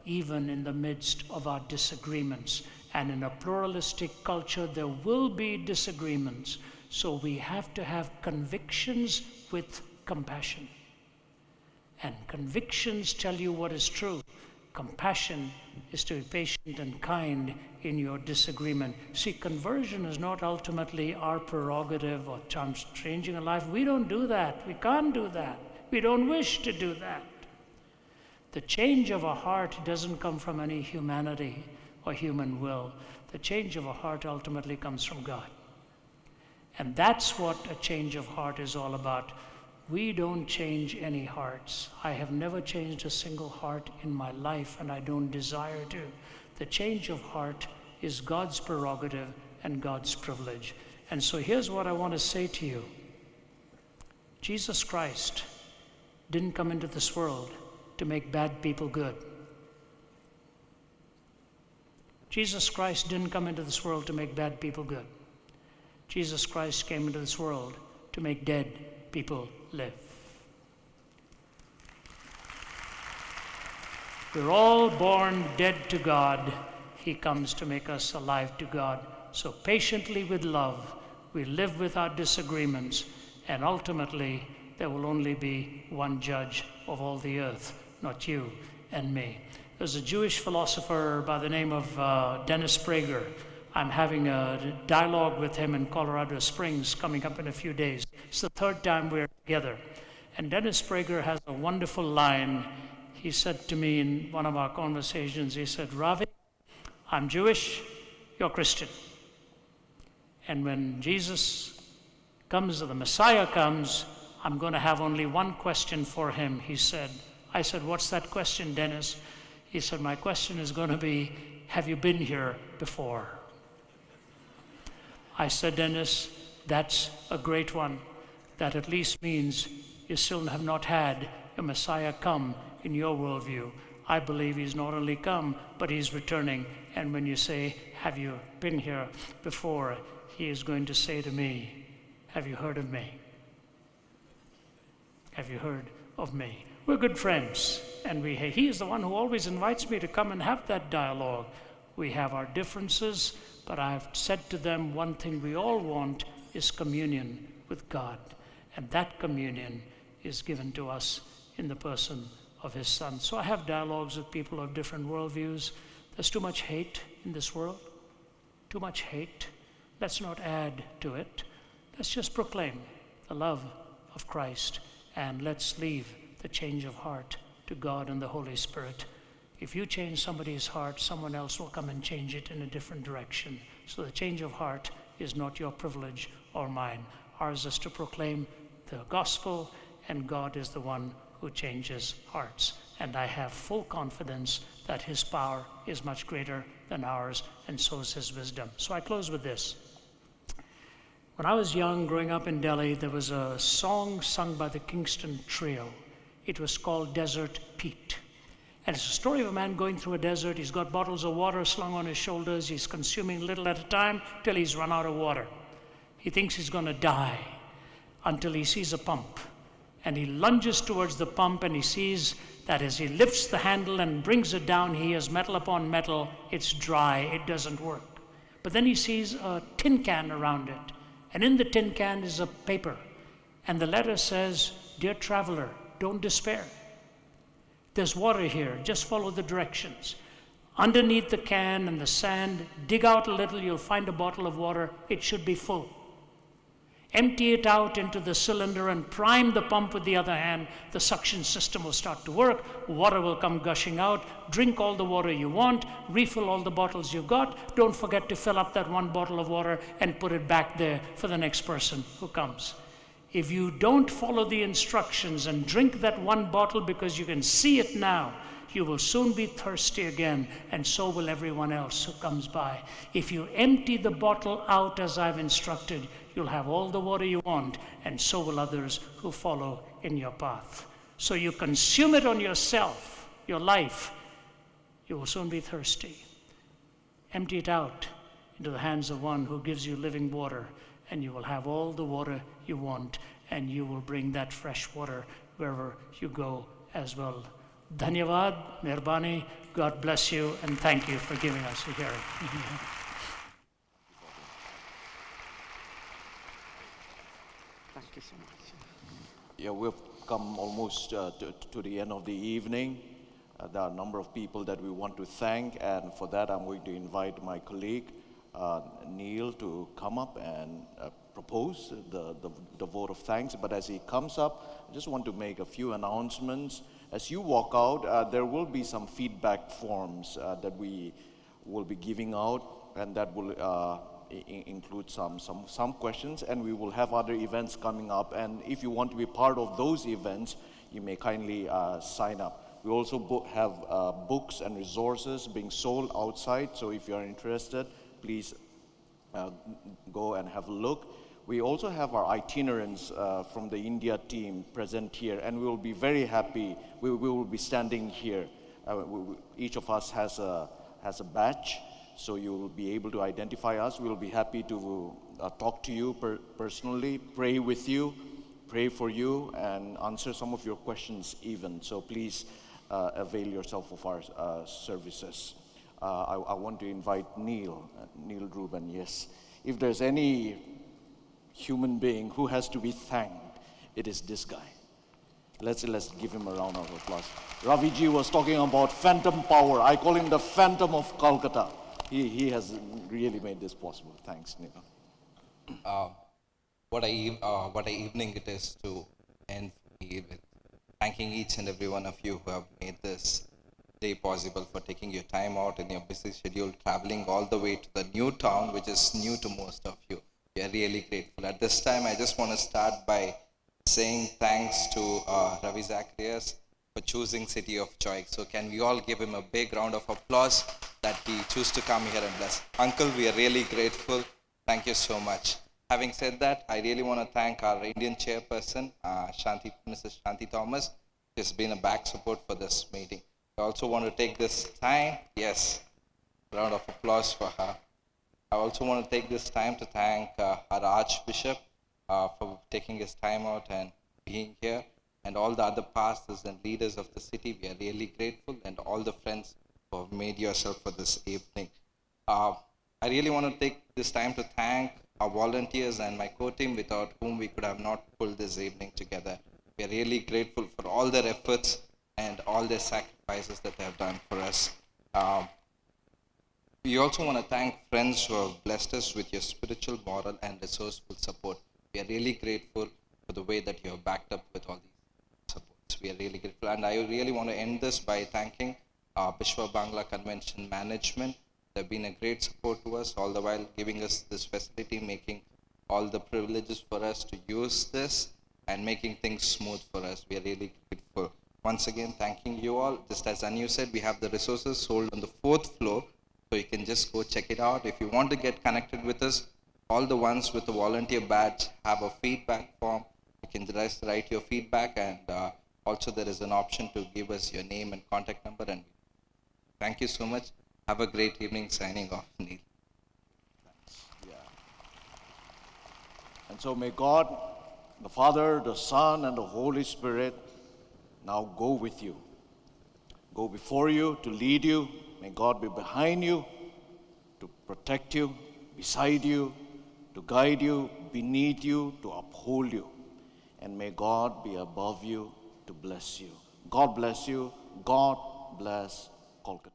even in the midst of our disagreements. And in a pluralistic culture, there will be disagreements. So we have to have convictions with compassion. And convictions tell you what is true. Compassion is to be patient and kind in your disagreement. See, conversion is not ultimately our prerogative or changing a life. We don't do that. We can't do that. We don't wish to do that. The change of a heart doesn't come from any humanity or human will. The change of a heart ultimately comes from God. And that's what a change of heart is all about. We don't change any hearts. I have never changed a single heart in my life, and I don't desire to. The change of heart is God's prerogative and God's privilege. And so here's what I want to say to you. Jesus Christ didn't come into this world to make bad people good. Jesus Christ didn't come into this world to make bad people good. Jesus Christ came into this world to make dead people live. We're all born dead to God. He comes to make us alive to God. So patiently with love, we live with our disagreements, and ultimately there will only be one judge of all the earth, not you and me. There's a Jewish philosopher by the name of Dennis Prager. I'm having a dialogue with him in Colorado Springs coming up in a few days. It's the third time we're together. And Dennis Prager has a wonderful line. He said to me in one of our conversations, he said, Ravi, I'm Jewish, you're Christian. And when Jesus comes, or the Messiah comes, I'm going to have only one question for him, he said. I said, what's that question, Dennis? He said, my question is going to be, have you been here before? I said, Dennis, that's a great one. That at least means you still have not had a Messiah come in your worldview. I believe he's not only come, but he's returning. And when you say, have you been here before? He is going to say to me, have you heard of me? Have you heard of me? We're good friends, and he is the one who always invites me to come and have that dialogue. We have our differences, but I've said to them, one thing we all want is communion with God. And that communion is given to us in the person of his Son. So I have dialogues with people of different worldviews. There's too much hate in this world, too much hate. Let's not add to it. Let's just proclaim the love of Christ, and let's leave the change of heart to God and the Holy Spirit. If you change somebody's heart, someone else will come and change it in a different direction. So the change of heart is not your privilege or mine. Ours is to proclaim the gospel, and God is the one who changes hearts. And I have full confidence that his power is much greater than ours, and so is his wisdom. So I close with this. When I was young, growing up in Delhi, there was a song sung by the Kingston Trio. It was called Desert Pete. And it's a story of a man going through a desert. He's got bottles of water slung on his shoulders. He's consuming little at a time till he's run out of water. He thinks he's going to die until he sees a pump. And he lunges towards the pump, and he sees that as he lifts the handle and brings it down, he has metal upon metal. It's dry. It doesn't work. But then he sees a tin can around it. And in the tin can is a paper. And the letter says, "Dear traveler, don't despair. There's water here. Just follow the directions. Underneath the can and the sand, dig out a little, you'll find a bottle of water. It should be full. Empty it out into the cylinder and prime the pump with the other hand. The suction system will start to work. Water will come gushing out. Drink all the water you want. Refill all the bottles you've got. Don't forget to fill up that one bottle of water and put it back there for the next person who comes." If you don't follow the instructions and drink that one bottle because you can see it now, you will soon be thirsty again, and so will everyone else who comes by. If you empty the bottle out as I've instructed, you'll have all the water you want, and so will others who follow in your path. So you consume it on yourself, your life, you will soon be thirsty. Empty it out into the hands of one who gives you living water, and you will have all the water you want, and you will bring that fresh water wherever you go as well. Dhanyavad, Mehrbani, God bless you, and thank you for giving us a hearing. Thank you so much. Yeah, we've come almost to the end of the evening. There are a number of people that we want to thank, and for that I'm going to invite my colleague, Neil, to come up and propose the vote of thanks. But as he comes up, I just want to make a few announcements. As you walk out, there will be some feedback forms that we will be giving out, and that will include some questions, and we will have other events coming up. And if you want to be part of those events, you may kindly sign up. We also have books and resources being sold outside, so if you are interested, please go and have a look. We also have our itinerants from the India team present here, and we will be very happy. We will be standing here. Each of us has a badge, so you will be able to identify us. We will be happy to talk to you personally, pray with you, pray for you, and answer some of your questions even. So please avail yourself of our services. I want to invite Neil Ruben, yes. If there's any human being who has to be thanked, it is this guy. Let's give him a round of applause. Ravi ji was talking about phantom power. I call him the Phantom of Kolkata. he has really made this possible. Thanks, Neil. What a evening it is to end with thanking each and every one of you who have made this day possible, for taking your time out in your busy schedule, traveling all the way to the new town, which is new to most of you. We are really grateful. At this time, I just want to start by saying thanks to Ravi Zacharias for choosing City of Joy. So can we all give him a big round of applause that he chose to come here and bless. Uncle, we are really grateful. Thank you so much. Having said that, I really want to thank our Indian chairperson, Mrs. Shanti Thomas. She has been a back support for this meeting. I also want to take this time, yes, round of applause for her. I also want to take this time to thank our Archbishop for taking his time out and being here, and all the other pastors and leaders of the city. We are really grateful, and all the friends who have made yourself for this evening. I really want to take this time to thank our volunteers and my co-team, without whom we could have not pulled this evening together. We are really grateful for all their efforts and all their sacrifices that they have done for us. We also want to thank friends who have blessed us with your spiritual, moral, and resourceful support. We are really grateful for the way that you have backed up with all these supports. We are really grateful. And I really want to end this by thanking our west-banglal Convention Management. They've been a great support to us, all the while giving us this facility, making all the privileges for us to use this and making things smooth for us. We are really grateful. Once again, thanking you all. Just as Anu said, we have the resources sold on the 4th floor, so you can just go check it out. If you want to get connected with us, all the ones with the volunteer badge have a feedback form. You can just write your feedback, and also there is an option to give us your name and contact number. And thank you so much. Have a great evening. Signing off, Neil. Yeah. And so may God, the Father, the Son, and the Holy Spirit now go with you. Go before you to lead you. May God be behind you to protect you, beside you, to guide you, beneath you, to uphold you. And may God be above you to bless you. God bless you. God bless Kolkata.